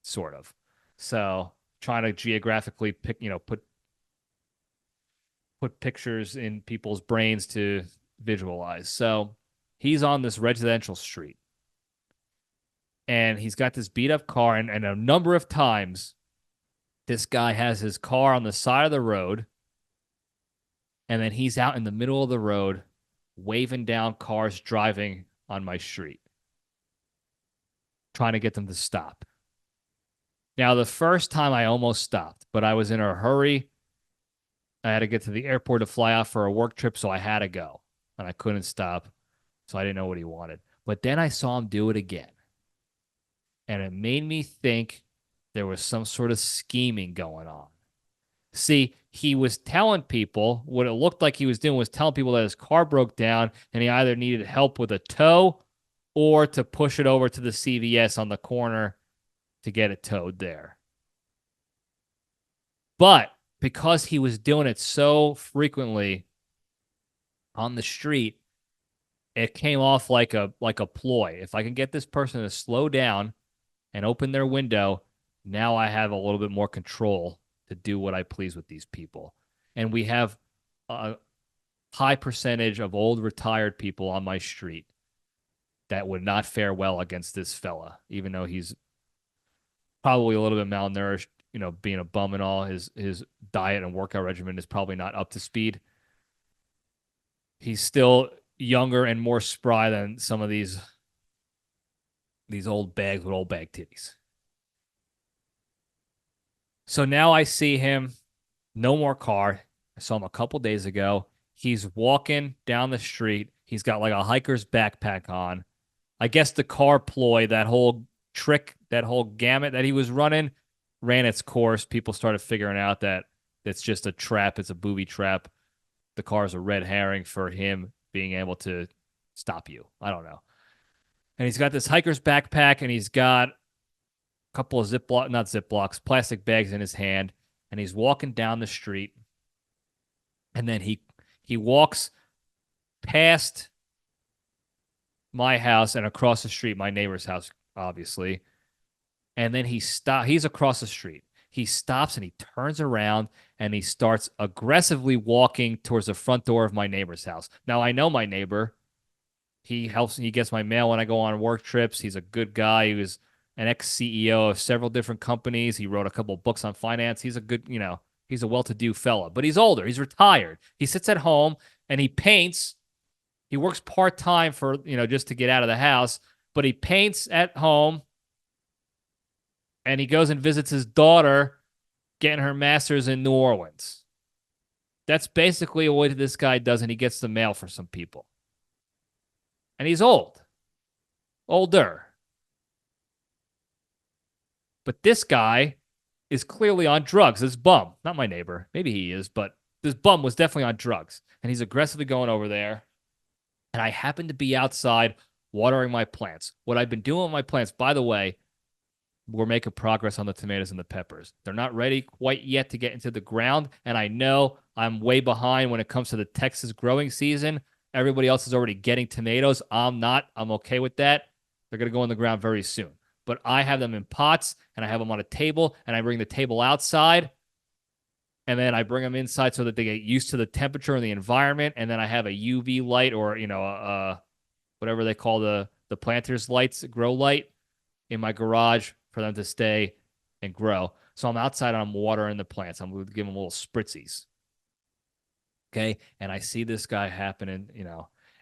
S1: sort of. So trying to geographically put pictures in people's brains to visualize. So he's on this residential street. And he's got this beat up car, and a number of times this guy has his car on the side of the road, and then he's out in the middle of the road waving down cars driving on my street, trying to get them to stop. Now, the first time I almost stopped, but I was in a hurry. I had to get to the airport to fly out for a work trip, so I had to go, and I couldn't stop, so I didn't know what he wanted. But then I saw him do it again. And it made me think there was some sort of scheming going on. See, he was telling people, what it looked like he was doing was telling people that his car broke down and he either needed help with a tow or to push it over to the CVS on the corner to get it towed there. But because he was doing it so frequently on the street, it came off like a ploy. If I can get this person to slow down and open their window, now I have a little bit more control to do what I please with these people. And we have a high percentage of old retired people on my street that would not fare well against this fella, even though he's probably a little bit malnourished, being a bum and all. His diet and workout regimen is probably not up to speed. He's still younger and more spry than some of these These old bags with old bag titties. So now I see him, no more car. I saw him a couple days ago. He's walking down the street. He's got like a hiker's backpack on. I guess the car ploy, that whole trick, that whole gamut that he was running, ran its course. People started figuring out that it's just a trap. It's a booby trap. The car's a red herring for him being able to stop you. I don't know. And he's got this hiker's backpack, and he's got a couple of not Ziplocs, plastic bags in his hand, and he's walking down the street. And then he walks past my house and across the street, my neighbor's house, obviously. And then he's across the street. He stops and he turns around and he starts aggressively walking towards the front door of my neighbor's house. Now, I know my neighbor. He gets my mail when I go on work trips. He's a good guy. He was an ex-CEO of several different companies. He wrote a couple of books on finance. He's a good, he's a well-to-do fella, but he's older. He's retired. He sits at home and he paints. He works part-time for, just to get out of the house, but he paints at home, and he goes and visits his daughter getting her master's in New Orleans. That's basically what this guy does, and he gets the mail for some people. And he's older. But this guy is clearly on drugs. This bum, not my neighbor. Maybe he is, but this bum was definitely on drugs. And he's aggressively going over there. And I happen to be outside watering my plants. What I've been doing with my plants, by the way, we're making progress on the tomatoes and the peppers. They're not ready quite yet to get into the ground. And I know I'm way behind when it comes to the Texas growing season. Everybody else is already getting tomatoes. I'm not. I'm okay with that. They're going to go in the ground very soon. But I have them in pots, and I have them on a table, and I bring the table outside, and then I bring them inside so that they get used to the temperature and the environment, and then I have a UV light or, whatever they call the planter's lights, grow light, in my garage for them to stay and grow. So I'm outside and I'm watering the plants. I'm going to give them little spritzies. Okay. And I see this guy happening,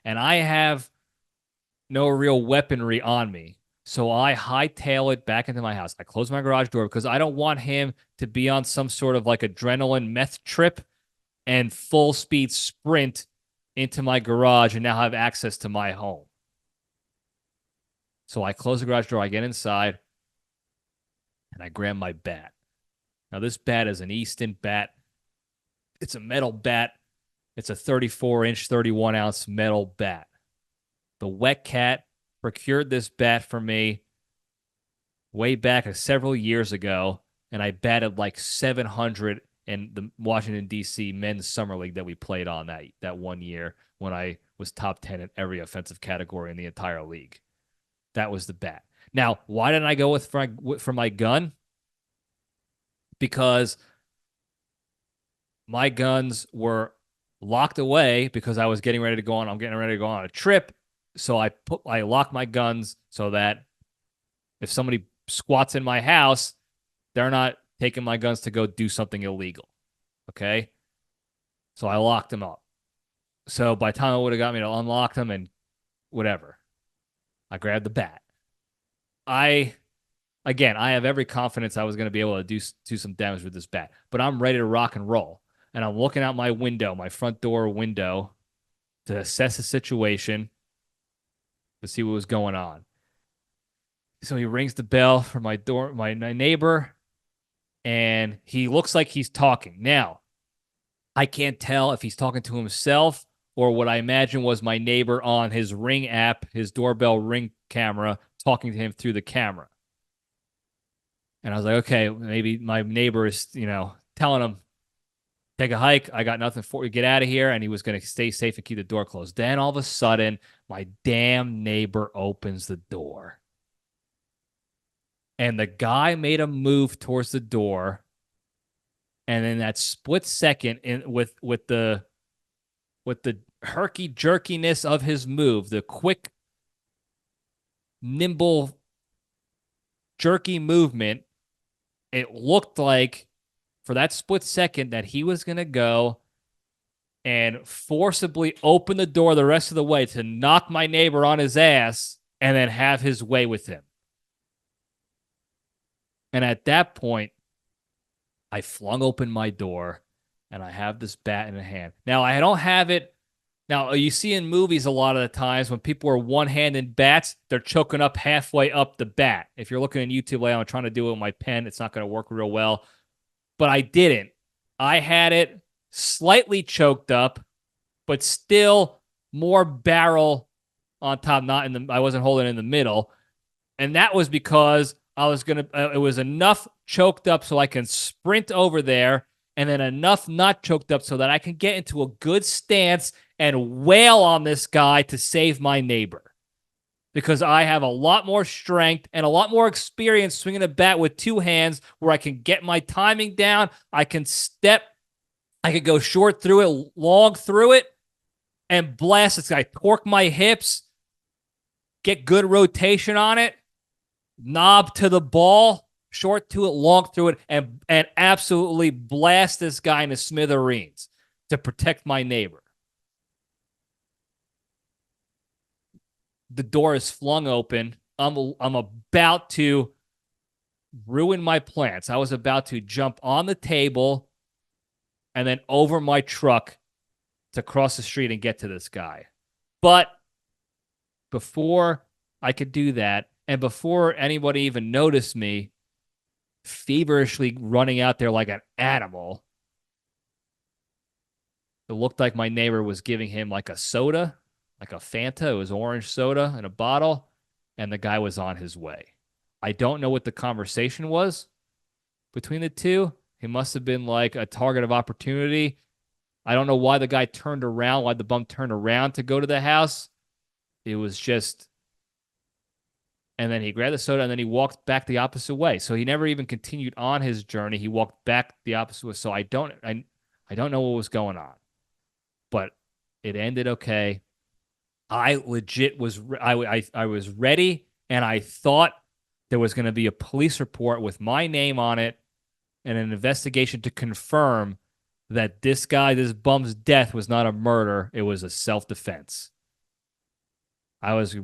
S1: and I have no real weaponry on me. So I hightail it back into my house. I close my garage door because I don't want him to be on some sort of like adrenaline meth trip and full speed sprint into my garage and now have access to my home. So I close the garage door, I get inside, and I grab my bat. Now, this bat is an Easton bat. It's a metal bat. It's a 34-inch, 31-ounce metal bat. The Wet Cat procured this bat for me way back several years ago, and I batted like 700 in the Washington, D.C. men's summer league that we played on that one year when I was top 10 in every offensive category in the entire league. That was the bat. Now, why didn't I go for my gun? Because my guns were locked away because I was getting ready to go on. I'm getting ready to go on a trip. So I lock my guns so that if somebody squats in my house, they're not taking my guns to go do something illegal. Okay? So I locked them up. So by the time it would have got me to unlock them and whatever, I grabbed the bat. I have every confidence I was going to be able to do some damage with this bat, but I'm ready to rock and roll. And I'm looking out my window, my front door window, to assess the situation, to see what was going on. So he rings the bell for my door, my neighbor, and he looks like he's talking. Now, I can't tell if he's talking to himself or what I imagine was my neighbor on his Ring app, his doorbell Ring camera, talking to him through the camera. And I was like, okay, maybe my neighbor is, telling him, take a hike. I got nothing for you. Get out of here. And he was going to stay safe and keep the door closed. Then all of a sudden, my damn neighbor opens the door. And the guy made a move towards the door. And in that split second, with the herky jerkiness of his move, the quick, nimble, jerky movement, it looked like for that split second that he was going to go and forcibly open the door the rest of the way to knock my neighbor on his ass and then have his way with him. And at that point, I flung open my door and I have this bat in hand. Now, I don't have it. Now, you see in movies a lot of the times when people are one-handed bats, they're choking up halfway up the bat. If you're looking at YouTube layout, I'm trying to do it with my pen. It's not going to work real well. But I didn't. I had it slightly choked up, but still more barrel on top, not in the, I wasn't holding it in the middle. And that was because I was going to, it was enough choked up so I can sprint over there, and then enough not choked up so that I can get into a good stance and wail on this guy to save my neighbor. Because I have a lot more strength and a lot more experience swinging a bat with two hands where I can get my timing down. I can step, I could go short through it, long through it, and blast this guy. Torque my hips, get good rotation on it, knob to the ball, short to it, long through it, and absolutely blast this guy into smithereens to protect my neighbor. The door is flung open. I'm about to ruin my plans. I was about to jump on the table and then over my truck to cross the street and get to this guy. But before I could do that, and before anybody even noticed me feverishly running out there like an animal, it looked like my neighbor was giving him like a soda, like a Fanta. It was orange soda in a bottle, and the guy was on his way. I don't know what the conversation was between the two. He must have been like a target of opportunity. I don't know why the guy turned around, why the bum turned around to go to the house. It was just, and then he grabbed the soda and then he walked back the opposite way. So he never even continued on his journey. He walked back the opposite way. So I don't know what was going on, but it ended okay. I legit was, I was ready, and I thought there was going to be a police report with my name on it and an investigation to confirm that this bum's death was not a murder. It was a self-defense. I was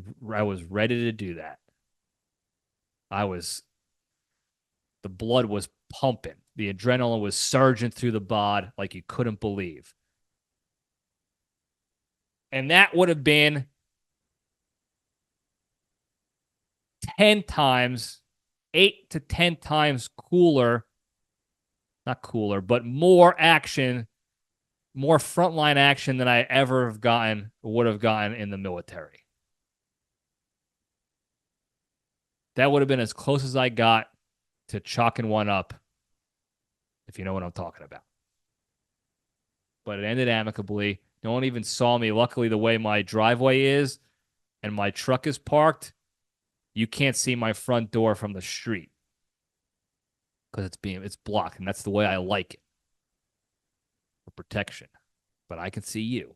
S1: ready to do that. The blood was pumping. The adrenaline was surging through the bod like you couldn't believe. And that would have been 10 times, 8 to 10 times cooler, not cooler, but more action, more frontline action than I ever would have gotten in the military. That would have been as close as I got to chalking one up, if you know what I'm talking about. But it ended amicably. No one even saw me. Luckily, the way my driveway is and my truck is parked, you can't see my front door from the street because it's blocked, and that's the way I like it for protection. But I can see you,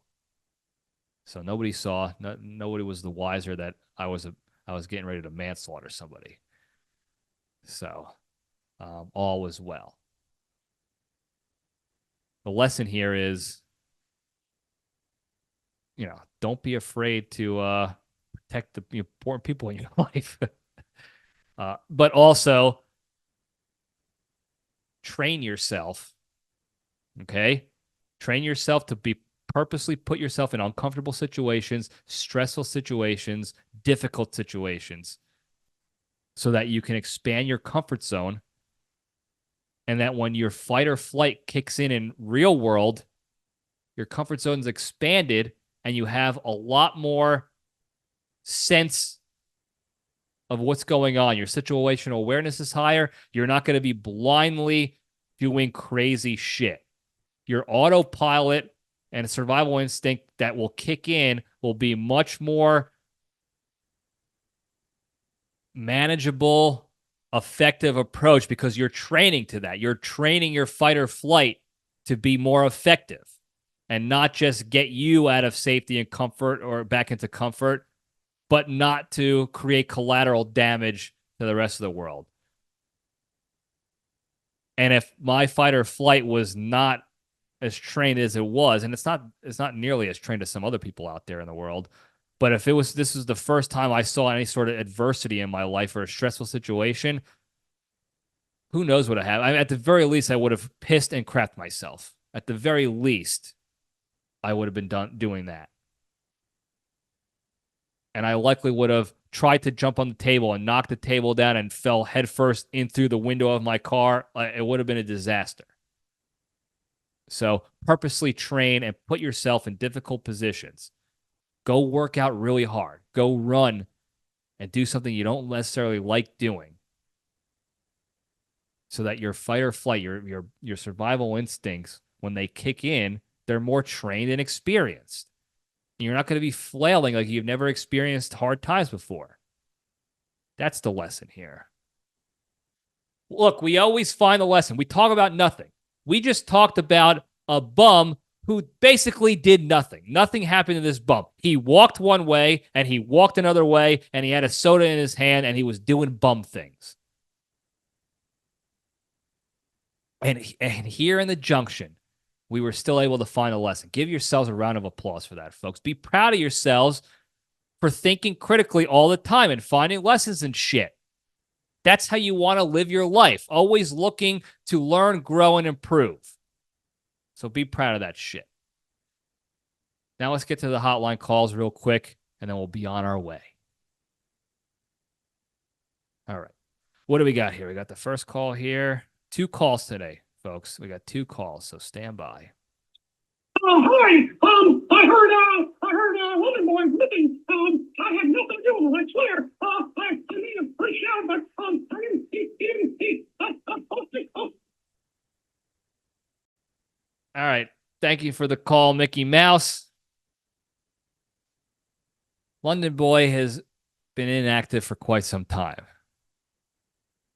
S1: so nobody saw. Nobody was the wiser that I was getting ready to manslaughter somebody. So all was well. The lesson here is, don't be afraid to protect the important people in your life. But also train yourself. Okay? Train yourself to purposely put yourself in uncomfortable situations, stressful situations, difficult situations, so that you can expand your comfort zone. And that when your fight or flight kicks in real world, your comfort zone is expanded and you have a lot more sense of what's going on. Your situational awareness is higher. You're not going to be blindly doing crazy shit. Your autopilot and survival instinct that will kick in will be much more manageable, effective approach because you're training to that. You're training your fight or flight to be more effective and not just get you out of safety and comfort or back into comfort, but not to create collateral damage to the rest of the world. And if my fight or flight was not as trained as it was, and it's not nearly as trained as some other people out there in the world, but if this was the first time I saw any sort of adversity in my life or a stressful situation, who knows what I have. At the very least, I would have pissed and crapped myself. At the very least, I would have been doing that. And I likely would have tried to jump on the table and knock the table down and fell headfirst in through the window of my car. It would have been a disaster. So purposely train and put yourself in difficult positions. Go work out really hard. Go run and do something you don't necessarily like doing, so that your fight or flight, your survival instincts, when they kick in, they're more trained and experienced. And you're not going to be flailing like you've never experienced hard times before. That's the lesson here. Look, we always find the lesson. We talk about nothing. We just talked about a bum who basically did nothing. Nothing happened to this bum. He walked one way and he walked another way and he had a soda in his hand and he was doing bum things. And here in the Junction, we were still able to find a lesson. Give yourselves a round of applause for that, folks. Be proud of yourselves for thinking critically all the time and finding lessons and shit. That's how you want to live your life. Always looking to learn, grow, and improve. So be proud of that shit. Now let's get to the hotline calls real quick, and then we'll be on our way. All right. What do we got here? We got the first call here. 2 calls today, folks. We got 2 calls, so stand by.
S3: Hi. I heard Woman Boy living. I had nothing to do with it, I swear. I need a free shout, but
S1: All right. Thank you for the call, Mickey Mouse. London Boy has been inactive for quite some time.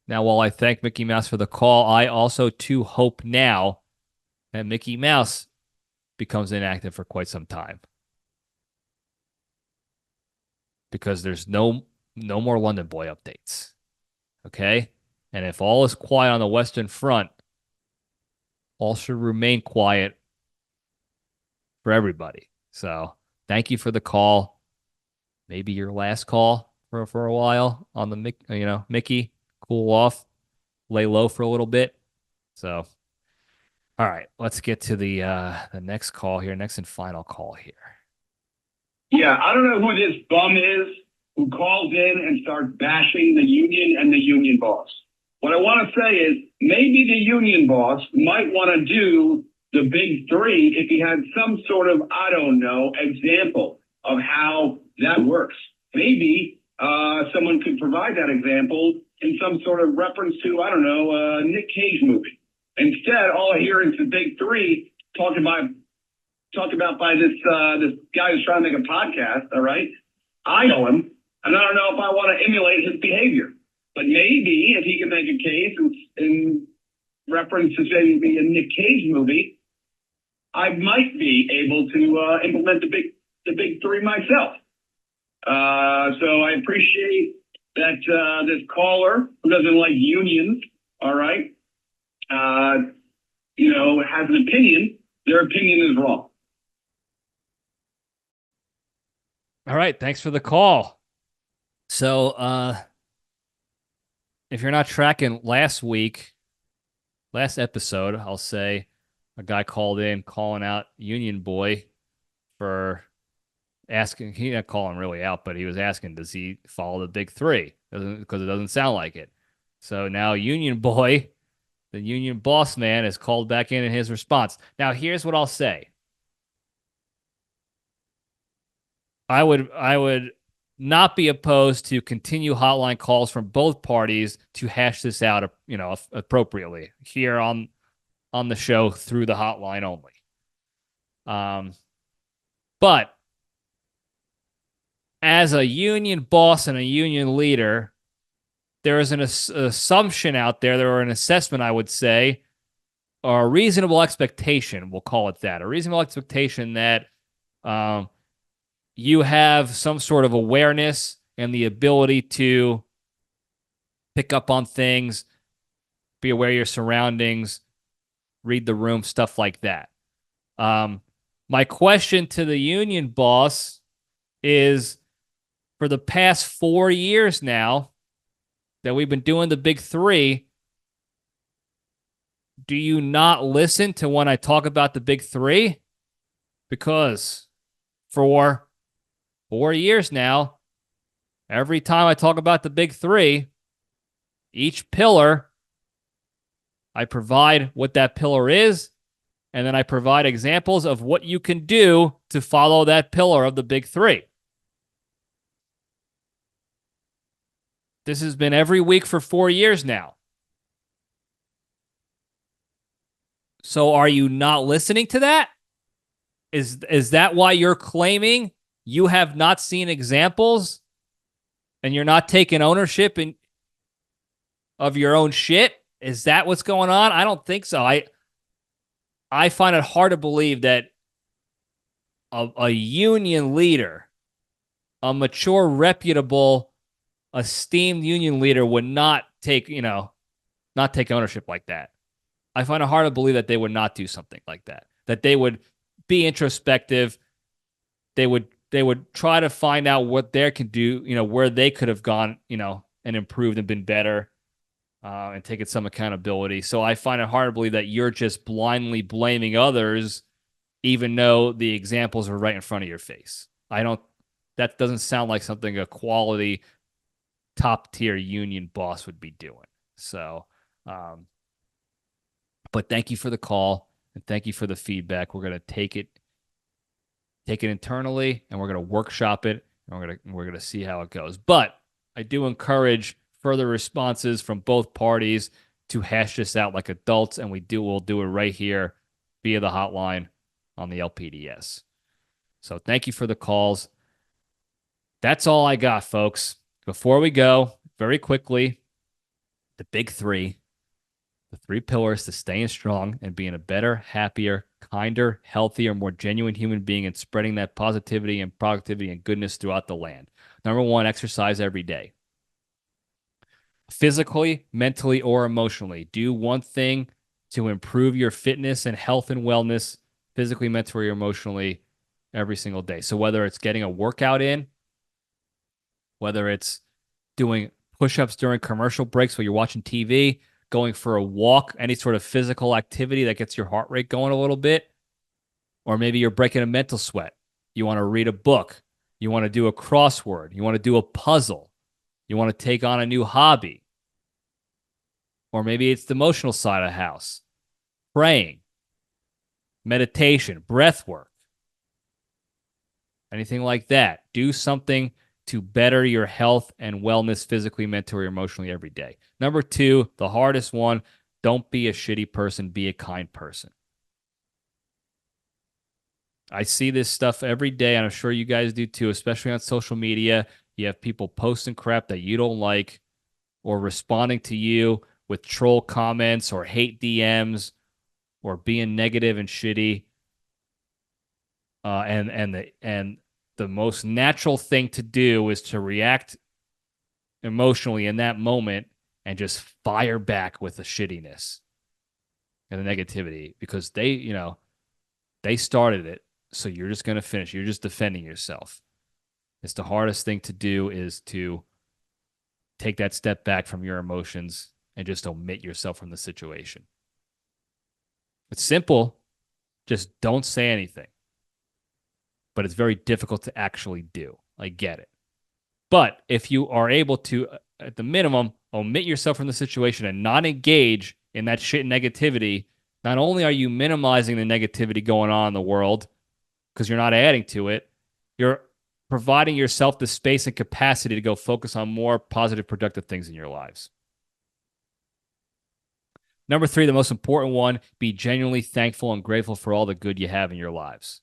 S1: Now, while I thank Mickey Mouse for the call, I also too hope now that Mickey Mouse becomes inactive for quite some time, because there's no more London Boy updates. Okay? And if all is quiet on the Western Front, all should remain quiet for everybody. So thank you for the call. Maybe your last call for a while on the Mickey. Cool off, lay low for a little bit. So, all right, let's get to the next call here, next and final call here.
S3: Yeah, I don't know who this bum is who calls in and starts bashing the union and the union boss. What I want to say is maybe the union boss might want to do the big 3 if he had some sort of, I don't know, example of how that works. Maybe someone could provide that example in some sort of reference to, I don't know, a Nic Cage movie. Instead, all I hear is the big 3 talked about by this guy who's trying to make a podcast, all right? I know him, and I don't know if I want to emulate his behavior. But maybe if he can make a case in reference to, say, a Nic Cage movie, I might be able to implement the big 3 myself. So I appreciate that this caller who doesn't like unions, all right, has an opinion. Their opinion is wrong.
S1: All right, thanks for the call. So, if you're not tracking last episode, I'll say a guy called in calling out Union Boy for asking. He didn't call him really out, but he was asking, does he follow the big 3? Because it doesn't sound like it. So now Union Boy, the union boss man, is called back in his response. Now, here's what I'll say. I would not be opposed to continue hotline calls from both parties to hash this out, appropriately here on the show through the hotline only. But as a union boss and a union leader, there is an assumption out there, or an assessment, I would say, or a reasonable expectation, we'll call it that, a reasonable expectation that you have some sort of awareness and the ability to pick up on things, be aware of your surroundings, read the room, stuff like that. My question to the union boss is, for the past 4 years now that we've been doing the big 3, Do you not listen to when I talk about the big three? Because for 4 years now, every time I talk about the big three, each pillar, I provide what that pillar is, and then I provide examples of what you can do to follow that pillar of the big three. This has been every week for 4 years now. So are you not listening to that? Is that why you're claiming you have not seen examples and you're not taking ownership of your own shit? Is that what's going on? I don't think so. I find it hard to believe that a union leader, a mature, reputable, esteemed union leader would not take ownership like that. I find it hard to believe that they would not do something like that. That they would be introspective. They would try to find out what they can do, where they could have gone, and improved and been better, and taken some accountability. So I find it hard to believe that you're just blindly blaming others, even though the examples are right in front of your face. That doesn't sound like something a quality top tier union boss would be doing. So, but thank you for the call and thank you for the feedback. We're going to take it internally and we're going to workshop it and we're going to see how it goes. But I do encourage further responses from both parties to hash this out like adults, and we'll do it right here via the hotline on the LPDS. So thank you for the calls. That's all I got, folks. Before we go, very quickly, the big three, the three pillars to staying strong and being a better, happier, kinder, healthier, more genuine human being and spreading that positivity and productivity and goodness throughout the land. Number one, exercise every day. Physically, mentally, or emotionally. Do one thing to improve your fitness and health and wellness, physically, mentally, or emotionally, every single day. So whether it's getting a workout in, whether it's doing push-ups during commercial breaks while you're watching TV, going for a walk, any sort of physical activity that gets your heart rate going a little bit, or maybe you're breaking a mental sweat. You want to read a book. You want to do a crossword. You want to do a puzzle. You want to take on a new hobby. Or maybe it's the emotional side of the house. Praying, meditation, breath work, anything like that. Do something to better your health and wellness physically, mentally, or emotionally every day. Number two, the hardest one, don't be a shitty person, be a kind person. I see this stuff every day, and I'm sure you guys do too, especially on social media. You have people posting crap that you don't like or responding to you with troll comments or hate DMs or being negative and shitty. And the most natural thing to do is to react emotionally in that moment and just fire back with the shittiness and the negativity because they started it. So you're just going to finish. You're just defending yourself. It's the hardest thing to do is to take that step back from your emotions and just omit yourself from the situation. It's simple. Just don't say anything. But it's very difficult to actually do. I get it. But if you are able to, at the minimum, omit yourself from the situation and not engage in that shit negativity, not only are you minimizing the negativity going on in the world because you're not adding to it, you're providing yourself the space and capacity to go focus on more positive, productive things in your lives. Number three, the most important one, be genuinely thankful and grateful for all the good you have in your lives.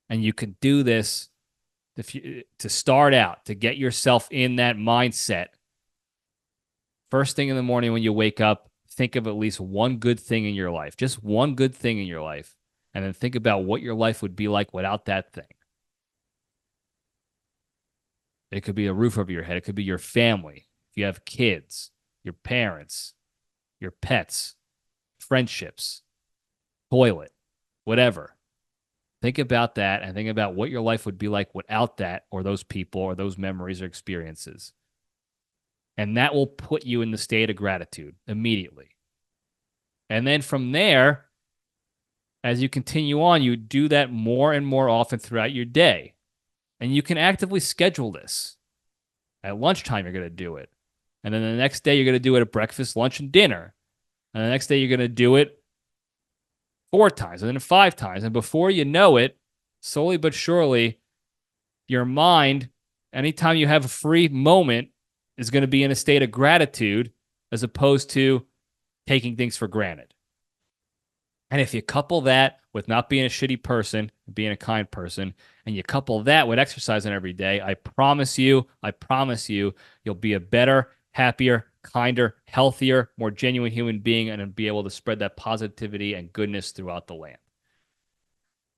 S1: And you can do this to start out, to get yourself in that mindset. First thing in the morning when you wake up, think of at least one good thing in your life, just one good thing in your life, and then think about what your life would be like without that thing. It could be a roof over your head. It could be your family. If you have kids, your parents, your pets, friendships, toilet, whatever. Think about that and think about what your life would be like without that or those people or those memories or experiences. And that will put you in the state of gratitude immediately. And then from there, as you continue on, you do that more and more often throughout your day. And you can actively schedule this. At lunchtime, you're going to do it. And then the next day, you're going to do it at breakfast, lunch, and dinner. And the next day, you're going to do it 4 times and then 5 times. And before you know it, slowly but surely, your mind, anytime you have a free moment, is going to be in a state of gratitude as opposed to taking things for granted. And if you couple that with not being a shitty person, being a kind person, and you couple that with exercising every day, I promise you, you'll be a better, happier, kinder, healthier, more genuine human being and be able to spread that positivity and goodness throughout the land.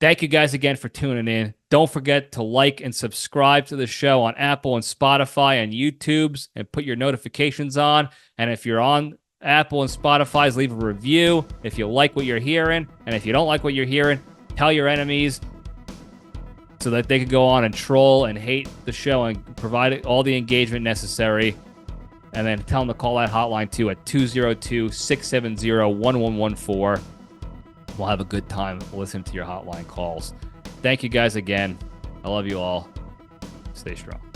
S1: Thank you guys again for tuning in. Don't forget to like and subscribe to the show on Apple and Spotify and YouTube's and put your notifications on. And if you're on Apple and Spotify's, leave a review if you like what you're hearing. And if you don't like what you're hearing, tell your enemies so that they can go on and troll and hate the show and provide all the engagement necessary. And then tell them to call that hotline too at 202-670-1114. We'll have a good time listening to your hotline calls. Thank you guys again. I love you all. Stay strong.